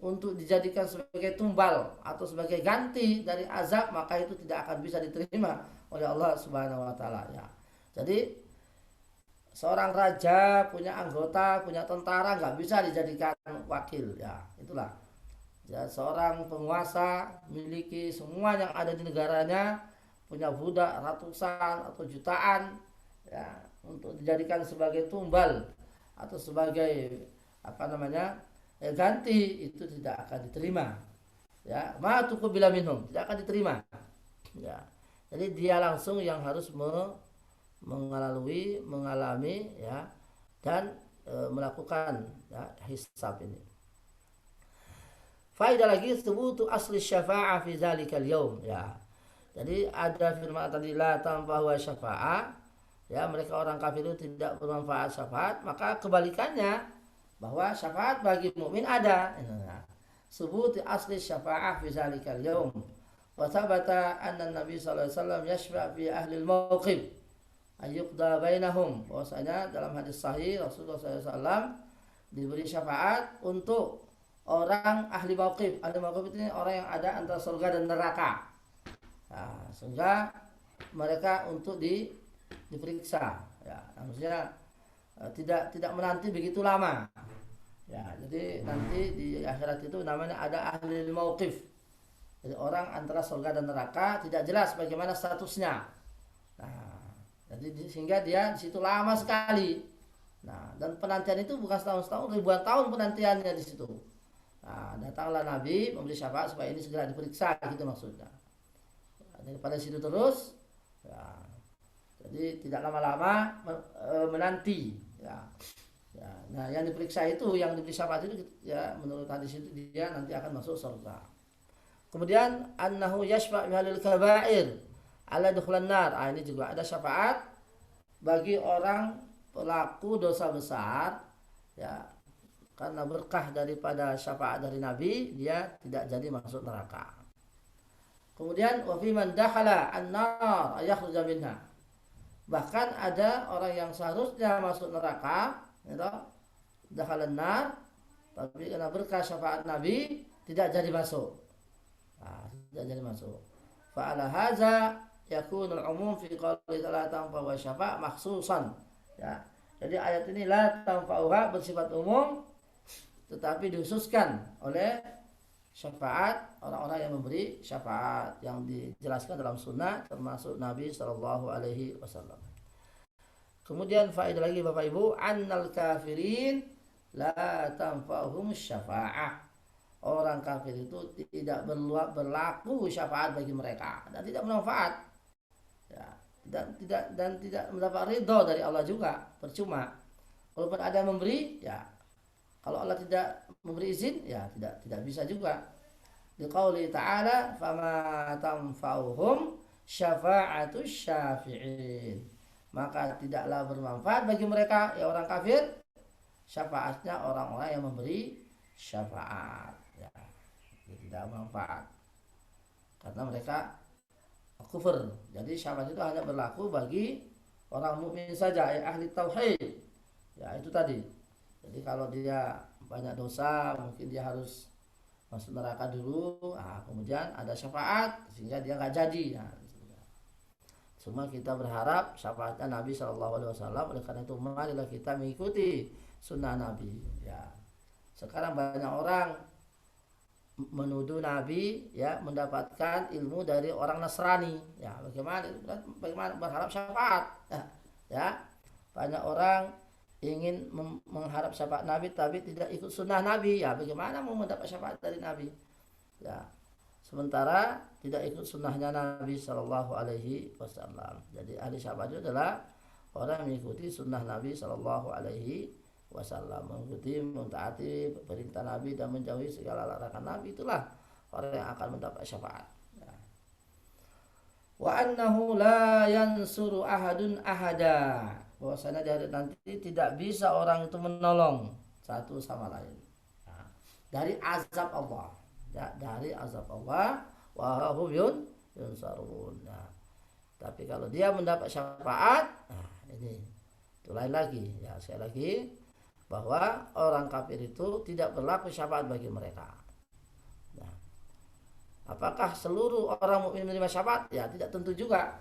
untuk dijadikan sebagai tumbal atau sebagai ganti dari azab, maka itu tidak akan bisa diterima oleh Allah Subhanahu wa taala, ya. Jadi seorang raja punya anggota, punya tentara, nggak bisa dijadikan wakil, ya. Itulah. Ya, seorang penguasa memiliki semua yang ada di negaranya, punya budak ratusan atau jutaan, ya, untuk dijadikan sebagai tumbal atau sebagai ganti, itu tidak akan diterima, ya. Ma tuqbila minhum, tidak akan diterima, ya. Jadi dia langsung yang harus mengalami ya dan melakukan ya hisab ini. Faedah lagi, thubutu asli syafa'ah fi zalikal yaum, ya. Jadi ada firman tadi la tanfa'u syafa'ah, ya, mereka orang kafir itu tidak bermanfaat syafaat, maka kebalikannya bahwa syafaat bagi mukmin ada. Thubutu asli syafa'ah fi zalikal yaum. Wa thabata anna Nabi sallallahu alaihi wasallam yashfa' fi ahli al-mauqif ayyuqda bainahum, bahwasanya dalam hadis sahih Rasulullah sallallahu alaihi wasallam diberi syafaat untuk orang ahli mauqif. Ahli mauqif itu orang yang ada antara surga dan neraka. Nah, sehingga mereka untuk diperiksa. Ya, maksudnya tidak menanti begitu lama. Ya, jadi nanti di akhirat itu namanya ada ahli mauqif. Jadi orang antara surga dan neraka tidak jelas bagaimana statusnya. Nah, jadi sehingga dia di situ lama sekali. Nah, dan penantian itu bukan setahun-setahun, ribuan tahun penantiannya di situ. Nah, datanglah Nabi memberi syafaat supaya ini segera diperiksa, gitu maksudnya. Nah, daripada situ terus, ya, jadi tidak lama-lama menanti. Ya. Ya, nah yang diperiksa itu, yang diberi syafaat itu, ya menurut hadis itu dia nanti akan masuk surga. Kemudian annahu yashfa' bihalil kabair ala dukhulan nar. Ini juga ada syafaat bagi orang pelaku dosa besar, ya, karena berkah daripada syafaat dari Nabi dia tidak jadi masuk neraka. Kemudian wa fi man dakhala an-nar ayakhruja minha. Bahkan ada orang yang seharusnya masuk neraka, gitu, dakhala an-nar, tapi karena berkah syafaat Nabi tidak jadi masuk. Nah, tidak jadi masuk. Fa ala hadza yakunul umum fi qouli la tanfa'u syafa' makhsusan. Ya. Jadi ayat ini la tanfa'uha bersifat umum tetapi dikhususkan oleh syafaat orang-orang yang memberi syafaat yang dijelaskan dalam sunnah termasuk Nabi sallallahu alaihi wasallam. Kemudian faedah lagi Bapak Ibu, annal kafirin la tanfa'uhum syafa'ah. Orang kafir itu tidak berlaku syafaat bagi mereka dan tidak bermanfaat. Ya, dan tidak mendapat ridho dari Allah juga, percuma. Walaupun ada yang memberi, ya kalau Allah tidak memberi izin, ya tidak bisa juga. Di qauli ta'ala fama tanfa'uhum syafa'atus syafi'in. Maka tidaklah bermanfaat bagi mereka, ya orang kafir, syafaatnya orang-orang yang memberi syafaat. Ya, tidak bermanfaat karena mereka kufur. Jadi syafaat itu hanya berlaku bagi orang mukmin saja, ya ahli tauhid. Ya itu tadi. Jadi kalau dia banyak dosa, mungkin dia harus masuk neraka dulu. Nah, kemudian ada syafaat sehingga dia nggak jadi. Nah, cuma kita berharap syafaatnya Nabi Shallallahu Alaihi Wasallam. Oleh karena itu marilah kita mengikuti sunnah Nabi. Ya. Sekarang banyak orang menuduh Nabi, ya, mendapatkan ilmu dari orang Nasrani. Ya, bagaimana berharap syafaat? Ya, banyak orang ingin mengharap syafaat Nabi tapi tidak ikut sunnah Nabi. Ya, bagaimana mau mendapat syafaat dari Nabi? Ya, sementara tidak ikut sunnahnya Nabi Shallallahu Alaihi Wasallam. Jadi ahli syafaat itu adalah orang yang mengikuti sunnah Nabi Shallallahu Alaihi Wasallam, mengikuti, mentaati perintah Nabi dan menjauhi segala larangan Nabi. Itulah orang yang akan mendapat syafaat. Ya. Wa annahu la yansuru ahadun ahada. Bahwasanya di hari nanti tidak bisa orang itu menolong satu sama lain. Ya. Dari azab Allah. Ya, dari azab Allah. Wa hum yunsarun. Ya. Tapi kalau dia mendapat syafaat, nah ini itu lain lagi. Ya, sekali lagi bahwa orang kafir itu tidak berlaku syafaat bagi mereka. Nah, apakah seluruh orang mukmin menerima syafaat? Ya, tidak tentu juga.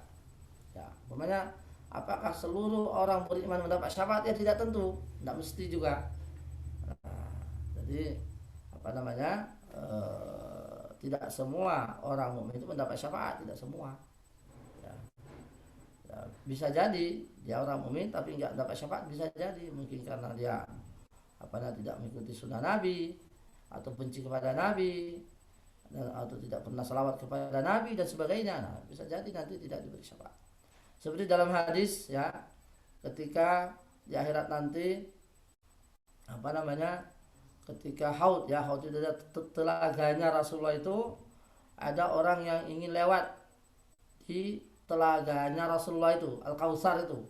Ya, umpamanya apakah seluruh orang beriman mendapat syafaat? Ya, tidak tentu, tidak mesti juga. Nah, jadi apa namanya? Tidak semua orang mukmin itu mendapat syafaat, tidak semua. Ya. Ya, bisa jadi dia orang mukmin tapi nggak dapat syafaat, bisa jadi mungkin karena dia tidak mengikuti sunnah Nabi atau benci kepada Nabi atau tidak pernah salawat kepada Nabi dan sebagainya. Nah, bisa jadi nanti tidak diberi syafaat. Seperti dalam hadis, ya, ketika di akhirat nanti ketika haud itu ada telaganya Rasulullah, itu ada orang yang ingin lewat di telaganya Rasulullah itu, Al-Kautsar itu.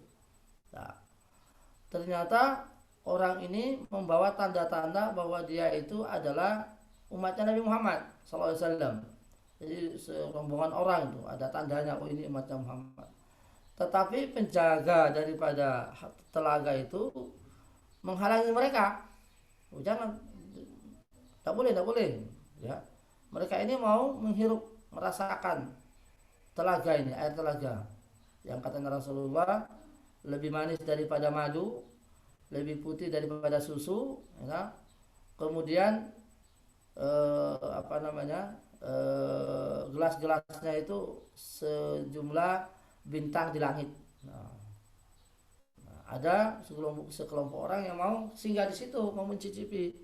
Nah, ternyata orang ini membawa tanda-tanda bahwa dia itu adalah umatnya Nabi Muhammad SAW. Jadi serombongan orang itu ada tandanya, oh ini umatnya Muhammad. Tetapi penjaga daripada telaga itu menghalangi mereka. Oh, jangan Tidak boleh. Ya, mereka ini mau menghirup, merasakan telaga ini, air telaga. Yang kata Rasulullah lebih manis daripada madu, lebih putih daripada susu, ya. Kemudian apa namanya, gelas-gelasnya itu sejumlah bintang di langit. Nah, ada sekelompok orang yang mau singgah di situ, mau mencicipi.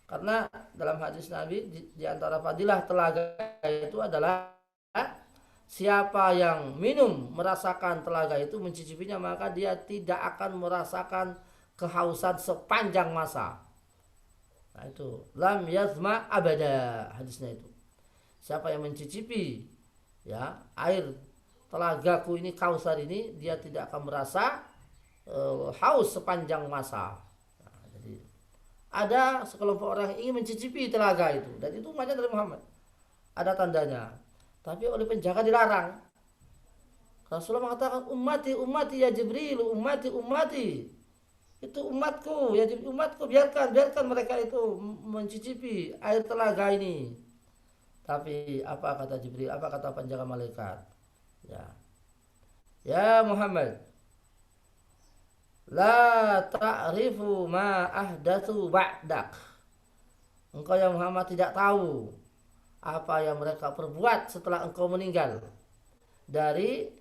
Karena dalam hadis Nabi di antara fadilah telaga itu adalah siapa yang minum merasakan telaga itu, mencicipinya, maka dia tidak akan merasakan kehausan sepanjang masa. Nah itu lam yazma abada hadisnya itu. Siapa yang mencicipi ya air telagaku ini, Kausar ini, dia tidak akan merasa haus sepanjang masa. Nah, jadi ada sekelompok orang yang ingin mencicipi telaga itu, dan itu umatnya dari Muhammad. Ada tandanya. Tapi oleh penjaga dilarang. Rasulullah mengatakan ummati ummati ya Jibril, ummati ummati. Itu umatku, ya Jibril, umatku, biarkan mereka itu mencicipi air telaga ini. Tapi apa kata Jibril? Apa kata penjaga malaikat? Ya. Ya Muhammad, la ta'rifu ma ahdatsu ba'dak. Engkau yang Muhammad tidak tahu apa yang mereka perbuat setelah engkau meninggal. Dari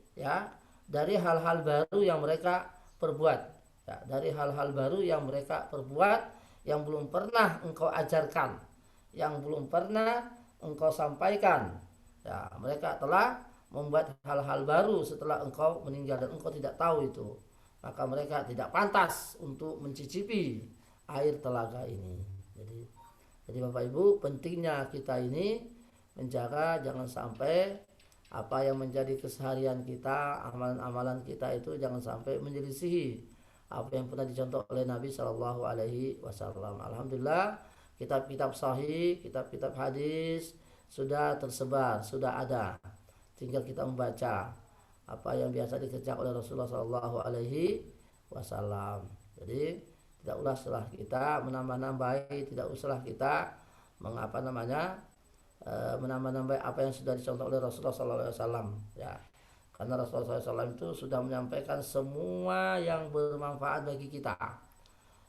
dari hal-hal baru yang mereka perbuat. Ya, dari hal-hal baru yang mereka perbuat yang belum pernah engkau ajarkan, yang belum pernah engkau sampaikan. Ya, mereka telah membuat hal-hal baru setelah engkau meninggal dan engkau tidak tahu itu. Maka mereka tidak pantas untuk mencicipi air telaga ini. Jadi Bapak Ibu, pentingnya kita ini menjaga jangan sampai apa yang menjadi keseharian kita, amalan-amalan kita itu jangan sampai menyelisihi apa yang pernah dicontoh oleh Nabi Shallallahu Alaihi Wasallam. Alhamdulillah, kitab-kitab sahih, kitab-kitab hadis sudah tersebar, sudah ada. Tinggal kita membaca apa yang biasa dikerjakan oleh Rasulullah Shallallahu Alaihi Wasallam. Jadi tidak usahlah kita menambah-nambahi, tidak usahlah kita mengapa namanya menambah-nambah apa yang sudah dicontoh oleh Rasulullah SAW, ya. Karena Rasulullah SAW itu sudah menyampaikan semua yang bermanfaat bagi kita,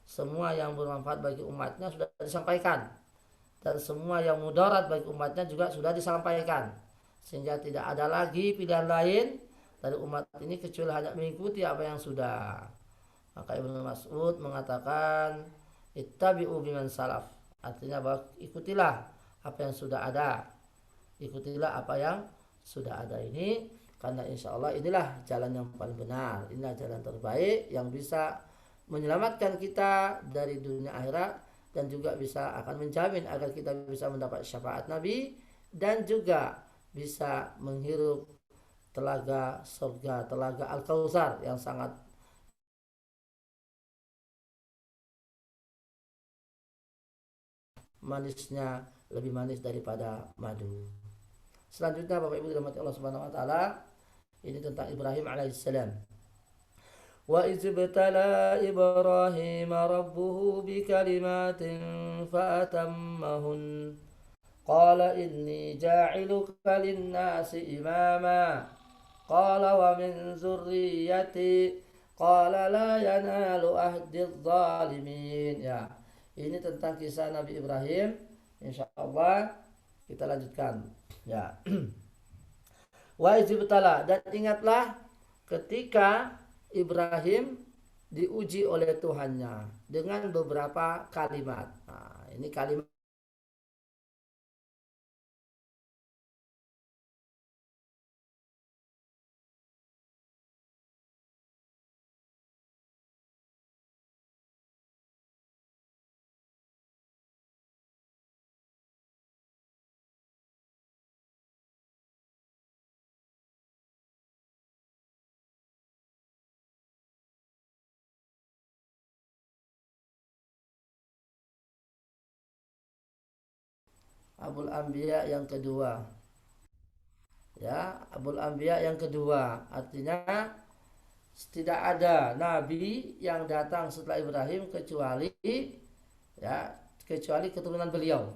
semua yang bermanfaat bagi umatnya sudah disampaikan, dan semua yang mudarat bagi umatnya juga sudah disampaikan, sehingga tidak ada lagi pilihan lain dari umat ini kecuali hanya mengikuti apa yang sudah. Maka Ibnu Mas'ud mengatakan ittabi'u biman salaf, artinya bahwa ikutilah apa yang sudah ada, ikutilah apa yang sudah ada ini, karena insya Allah inilah jalan yang paling benar, inilah jalan terbaik yang bisa menyelamatkan kita dari dunia akhirat, dan juga bisa akan menjamin agar kita bisa mendapat syafaat Nabi dan juga bisa menghirup telaga surga, telaga Al-Kautsar yang sangat manisnya, lebih manis daripada madu. Selanjutnya Bapak Ibu dirahmati Allah Subhanahu wa taala, ini tentang Ibrahim alaihissalam. Wa izbtala Ibrahim rabbuhu bikalimatin fa'atammahun. Qala inni ja'iluka lin-nasi imama. Qala wa min zurriyyati. Qala la yanalu ahdiz zalimin. Ya. Ini tentang kisah Nabi Ibrahim. Insyaallah kita lanjutkan. Ya. Wa izbtala, dan ingatlah ketika Ibrahim diuji oleh Tuhannya dengan beberapa kalimat. Nah, ini kalimat Abul Anbiya yang kedua. Ya, Abul Anbiya yang kedua, artinya tidak ada nabi yang datang setelah Ibrahim kecuali keturunan beliau.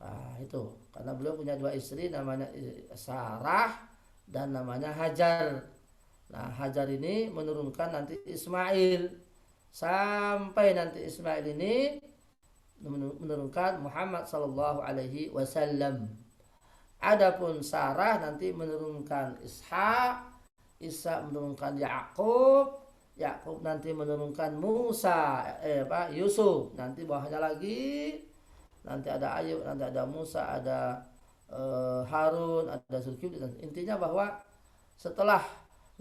Nah, itu karena beliau punya dua istri namanya Sarah dan namanya Hajar. Nah, Hajar ini menurunkan nanti Ismail sampai nanti Ismail ini menurunkan Muhammad sallallahu alaihi wasallam. Adapun Sarah nanti menurunkan Ishak, Ishak menurunkan Yakub, Yakub nanti menurunkan Musa, Yusuf. Nanti bawahnya lagi nanti ada Ayub, nanti ada Musa, ada Harun, ada Zulkifli. Intinya bahwa setelah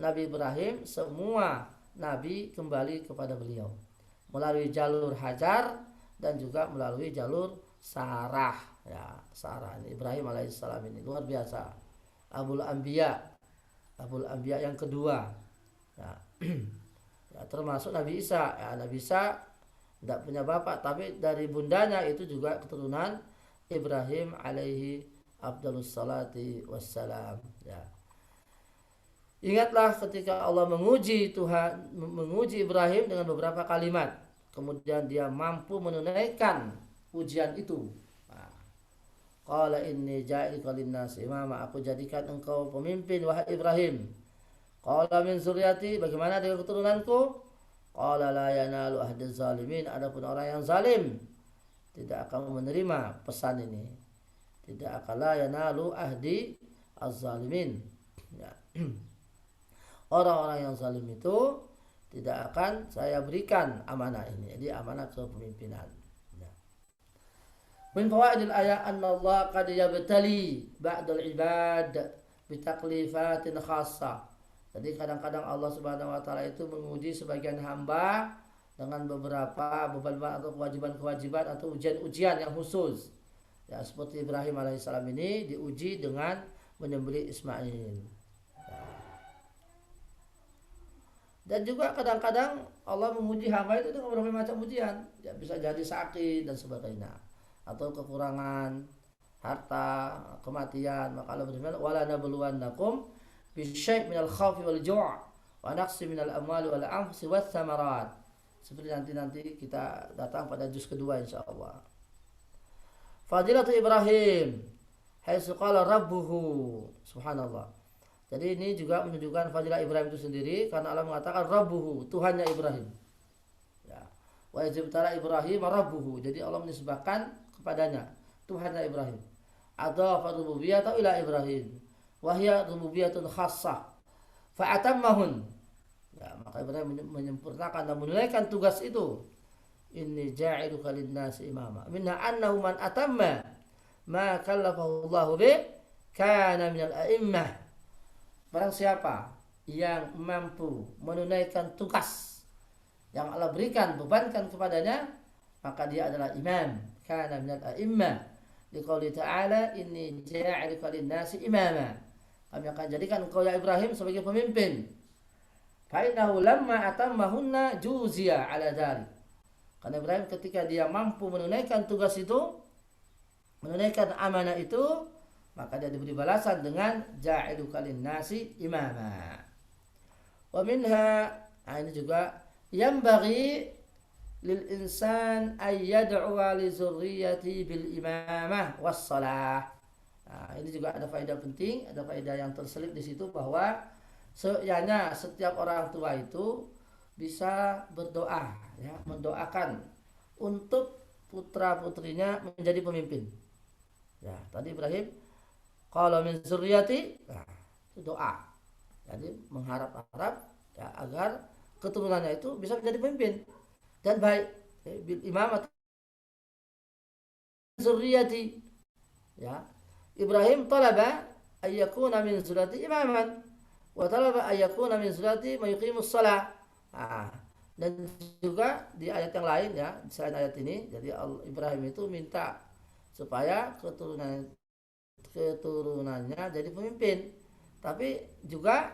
Nabi Ibrahim semua nabi kembali kepada beliau melalui jalur Hajar dan juga melalui jalur Sarah. Ya, Sarah ini Ibrahim alaihissalam ini luar biasa. Abul Anbiya yang kedua. Ya. Ya, termasuk Nabi Isa. Ya, Nabi Isa tidak punya bapak, tapi dari bundanya itu juga keturunan Ibrahim alaihi afdalus salati wassalam. Ya. Ingatlah ketika Allah menguji Ibrahim dengan beberapa kalimat, kemudian dia mampu menunaikan ujian itu. Qala inni ja'iluka lin-nasi imama, aku jadikan engkau pemimpin wahai Ibrahim. Qala min zuriyati, bagaimana dengan keturunanku? Qala la yanalu ahdiz zalimin, adapun orang yang zalim tidak akan menerima pesan ini. Tidak akan la yanalu ahdi az-zalimin. Ya. Orang-orang yang zalim itu tidak akan saya berikan amanah ini. Jadi amanah kepemimpinan. Min fawaidil ayat anna Allah qad yabtali ba'dal ibad bitaklifatin khassah. Jadi kadang-kadang Allah Subhanahu wa taala itu menguji sebagian hamba dengan beberapa beban atau kewajiban-kewajiban atau ujian-ujian yang khusus. Ya, seperti Ibrahim alaihissalam ini diuji dengan menyembelih Ismail. Ya. Dan juga kadang-kadang Allah menguji hamba itu dengan berbagai macam ujian. Ya, bisa jadi sakit dan sebagainya, atau kekurangan harta, kematian. Maka Allah berfirman, wala nabluwannakum bisyai' minal khawfi wal ju' wa naqsi minal amwali wal anfusi wath thamarat. Seperti nanti kita datang pada juz kedua insyaallah. Fadilatu Ibrahim haitsu qala rabbuhu, subhanallah. Jadi ini juga menunjukkan fadilah Ibrahim itu sendiri karena Allah mengatakan rabbuhu, Tuhannya Ibrahim. Ya. Wa izibtala Ibrahim rabbuhu. Jadi Allah menisbahkan kepadanya Tuhannya Ibrahim. Adhafa rububiyyata ila Ibrahim. Wa hiya rububiyyatun khassah. Fa atammahun. Ya, maka Ibrahim menyempurnakan dan menunaikan tugas itu. Inni ja'iluka lin-nasi imama. Minna annahu man atamma ma kallafahu Allahu bi kana minal a'immah. Barang siapa yang mampu menunaikan tugas yang Allah berikan, bebankan kepadanya, maka dia adalah imam. Kana minal a'immah. Liqauli ta'ala inni ja'iluka lin-nasi imama. Kami akan jadikan engkau ya Ibrahim sebagai pemimpin. Fa innahu lamma atammahunna juziya ala dzalik. Karena Ibrahim ketika dia mampu menunaikan tugas itu, menunaikan amanah itu, maka dia diberi balasan dengan ja'iluka lin-nasi imama. Wa minha, ini juga yanbaghi lil insan ay yad'uwa li zurriyyati bil imamah was salah. Nah, ini juga ada faedah penting, ada faedah yang terselip di situ bahwa setiap orang tua itu bisa berdoa, ya, mendoakan untuk putra-putrinya menjadi pemimpin. Ya, tadi Ibrahim kalau min zurriyati, nah, itu doa. Jadi mengharap-harap ya, agar keturunannya itu bisa menjadi pemimpin dan baik. Bil imamat zurriyati. Ya. Ibrahim talaba ayyakuna min zurriyati imaman wa talaba ayyakuna min zurriyati mayuqimus shalah. Nah, dan juga di ayat yang lain ya, selain ayat ini, jadi Ibrahim itu minta supaya keturunannya jadi pemimpin, tapi juga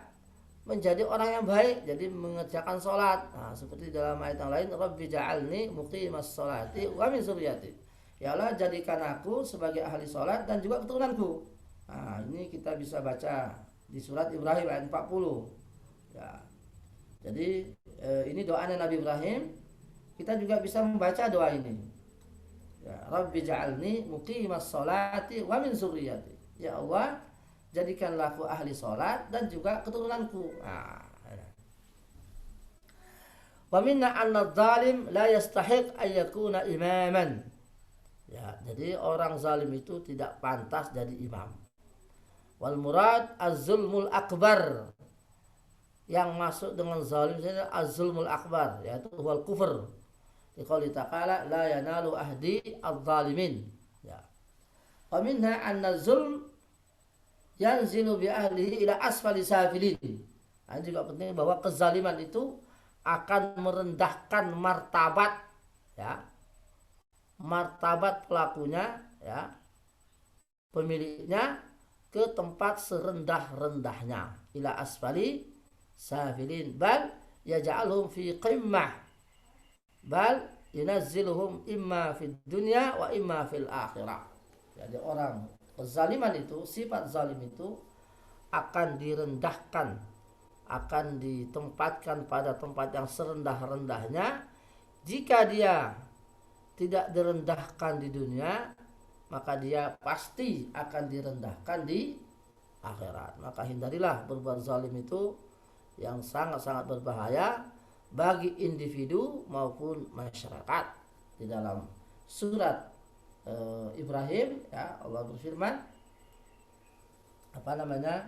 menjadi orang yang baik, jadi mengerjakan sholat. Nah, seperti dalam ayat yang lain, Rabbi ja'alni muqimas sholati wa min zurriyati. Ya Allah, jadikan aku sebagai ahli sholat dan juga keturunanku. Nah, ini kita bisa baca di surat Ibrahim ayat 40. Ya. Jadi ini doanya Nabi Ibrahim. Kita juga bisa membaca doa ini. Ya, Rabbi ja'alni muqimas sholati wa min zurriyati. Ya Allah, jadikanlah aku ahli sholat dan juga keturunanku. Nah, wa minna anna zalim la yastahiq an yakuna imaman. Ya, jadi orang zalim itu tidak pantas jadi imam. Wal murad az-zulmul akbar. Yang masuk dengan zalim itu az-zulmul akbar, yaitu wal kufur. Liqauli ta'ala la yanalu ahdi adz-zalimin. Ya. Wa minha anna zulm yanzilu bi ahlihi ila asfali safilin. Nah, juga penting bahwa kezaliman itu akan merendahkan martabat, ya, martabat pelakunya, ya, pemiliknya ke tempat serendah-rendahnya, ila asfali safilin, bal yaj'aluhum fi qimmah, bal yunazziluhum imma fid dunya wa imma fil akhirah. Jadi orang kezaliman itu, sifat zalim itu akan direndahkan, akan ditempatkan pada tempat yang serendah-rendahnya. Jika dia tidak direndahkan di dunia, maka dia pasti akan direndahkan di akhirat. Maka hindarilah berbuat zalim itu, yang sangat-sangat berbahaya bagi individu maupun masyarakat. Di dalam surat Ibrahim, ya, Allah berfirman, apa namanya,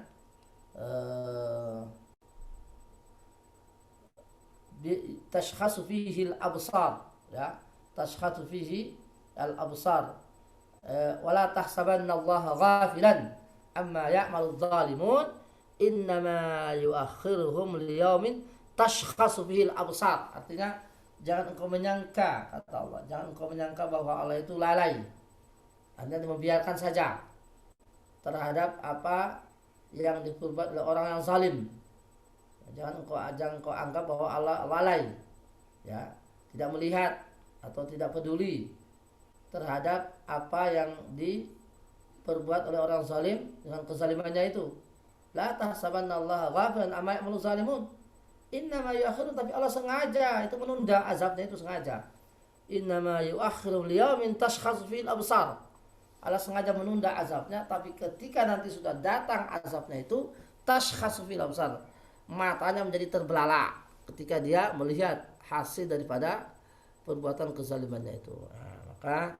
tashkhasu fihi al-absar, ya, tashkhasu fihi al-absar, wala tahsabanna Allah ghafilan amma ya'malu adh-dhalimun innama yuakhiruhum liyaumin tashkhasu fihi al-absar. Artinya jangan engkau menyangka, kata Allah, jangan engkau menyangka bahwa Allah itu lalai, hanya membiarkan saja terhadap apa yang diperbuat oleh orang yang zalim. Jangan engkau anggap bahwa Allah lalai, ya, tidak melihat atau tidak peduli terhadap apa yang diperbuat oleh orang zalim dengan kezalimannya itu. La tahsabanna Allah ghafilan amma ya'malu zalimun. Innama yu'akhiruhum, tapi Allah sengaja itu menunda azabnya, itu sengaja. Innama yu'akhiruhum liyaumin tashkhasu fil absar. Allah sengaja menunda azabnya, tapi ketika nanti sudah datang azabnya itu, tashkhasu fil absar, matanya menjadi terbelalak ketika dia melihat hasil daripada perbuatan kezalimannya itu. Nah, maka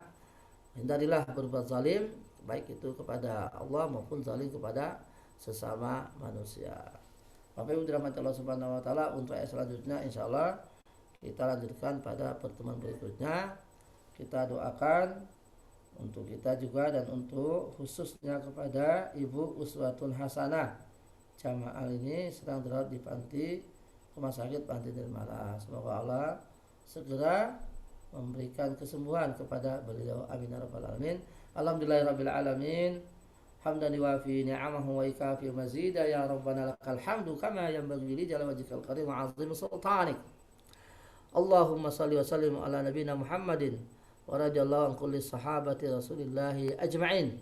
hindarilah berbuat zalim, baik itu kepada Allah maupun zalim kepada sesama manusia. Bapak Ibu dirahmati Allah Subhanahu wa taala, untuk ayat selanjutnya insyaallah kita lanjutkan pada pertemuan berikutnya. Kita doakan untuk kita juga dan untuk khususnya kepada Ibu Uswatun Hasanah jamaah ini sedang dirawat di panti rumah sakit Panti Nirmala. Semoga Allah segera memberikan kesembuhan kepada beliau, amin ya rabbal alamin. Alhamdulillahirabbil alamin, hamdan yuwafi ni'amahu wa yukafi mazida, ya rabbana lakal hamdu kama yanbaghi li jalali wajhikal karim wa 'azimi sultanik. Allahumma shalli wa sallim ala nabiyyina Muhammadin wa radhiyallahu an kulli sahabati rasulillahi ajma'in.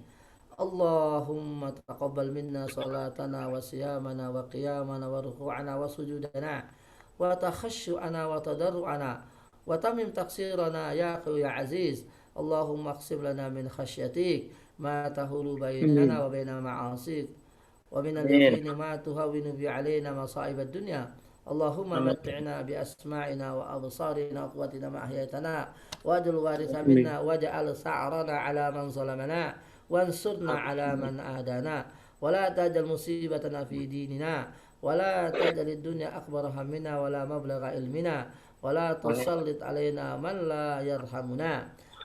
Allahumma taqabbal minna salatana wa siyamana wa qiyamana wa ruku'ana wa sujudana wa takhashu'ana wa tadarru'ana wa tamim taqsirana ya qawi ya aziz. Allahumma aqsim lana min khasyatik ma tahulu bainana wa baina ma'asik wa min al-yaqini ma tuhawwinu bi 'alaina masa'ib ad-dunya. Allahumma mat'ina bi asma'ina wa absarina wa quwwatina ma ahyaytana waj'al waritha minna waj'al sa'rana 'ala man zalamana وانصرنا على من آدانا ولا تجعل مصيبتنا في ديننا ولا تجعل الدنيا أكبر همنا ولا مبلغ علمنا ولا تسلط علينا من لا يرحمنا.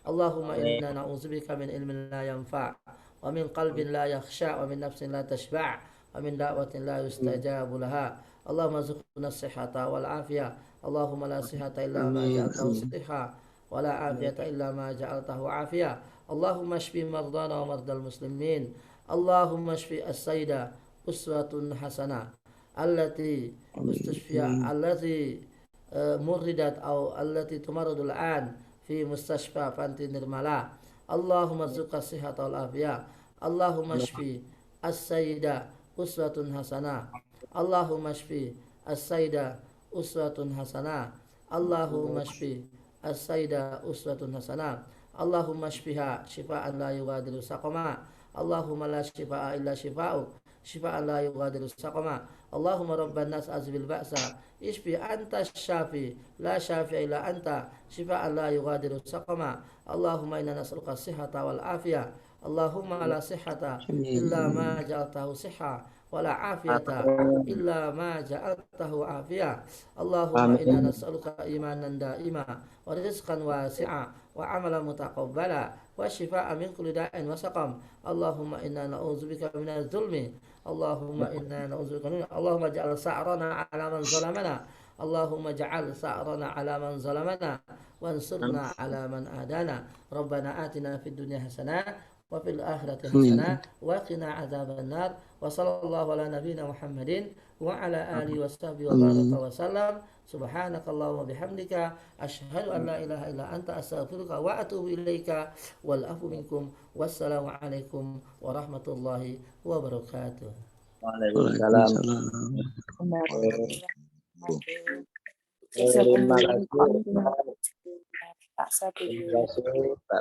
اللهم إنا نعوذ بك من علم لا ينفع ومن قلب لا يخشع ومن نفس لا تشبع ومن دعوة لا يستجاب لها. اللهم ارزقنا الصحة والعافية. اللهم لا صحة إلا ما جعلته صحة ولا عافية إلا ما جعلته عافية. اللهم اشف مرضانا ومرضى المسلمين. اللهم اشف السيدة أسوة حسنة التي استشفي التي مردت أو التي تمرض الآن في مستشفى بانتي نرملا. اللهم ارزقها الصحة والعافية. اللهم اشف السيدة أسوة حسنة. اللهم اشف السيدة أسوة حسنة. اللهم اشف السيدة أسوة حسنة. Allahumma shfiha shifaan la yughadiru saqama. Allahumma la shifaa illa shifa'uk shifaan la yughadiru saqama. Allahumma rabban nas azbil ba'sa ishfi anta syafi la syafi illa anta shifaan la yughadiru saqama. Allahumma inna nas'aluka sihhata wal afiyah. Allahumma la sihhata illa ma ja'altahu sihha wala afiyata illa ma ja'altahu afiyah. Allahumma inna nas'aluka imanan da'ima wa rizqan wasi'a wa amalan mutaqabbala wa shifaa'a min kulli da'in wa saqam. Allahumma inna na'udzubika minadz zulmi. Allahumma inna na'udzubika min Allahumma ja'al sa'rana 'ala man zalamana. Allahumma ja'al sa'rana 'ala man zalamana wansurna 'ala man adana. Rabbana atina fid dunya hasanah wa fil akhirati hasanah wa qina adzaban nar. Wa sallallahu ala nabiyyina Muhammadin wa ala alihi washabbihi wa baraka wa sallam. Subhanakallahumma bihamdika asyhadu an la ilaha illa anta astaghfiruka wa atubu ilaika wal afu minkum. Wassalamu alaikum warahmatullahi wabarakatuh. Waalaikumsalam. Terima kasih. Pak Sapi. Terima kasih Pak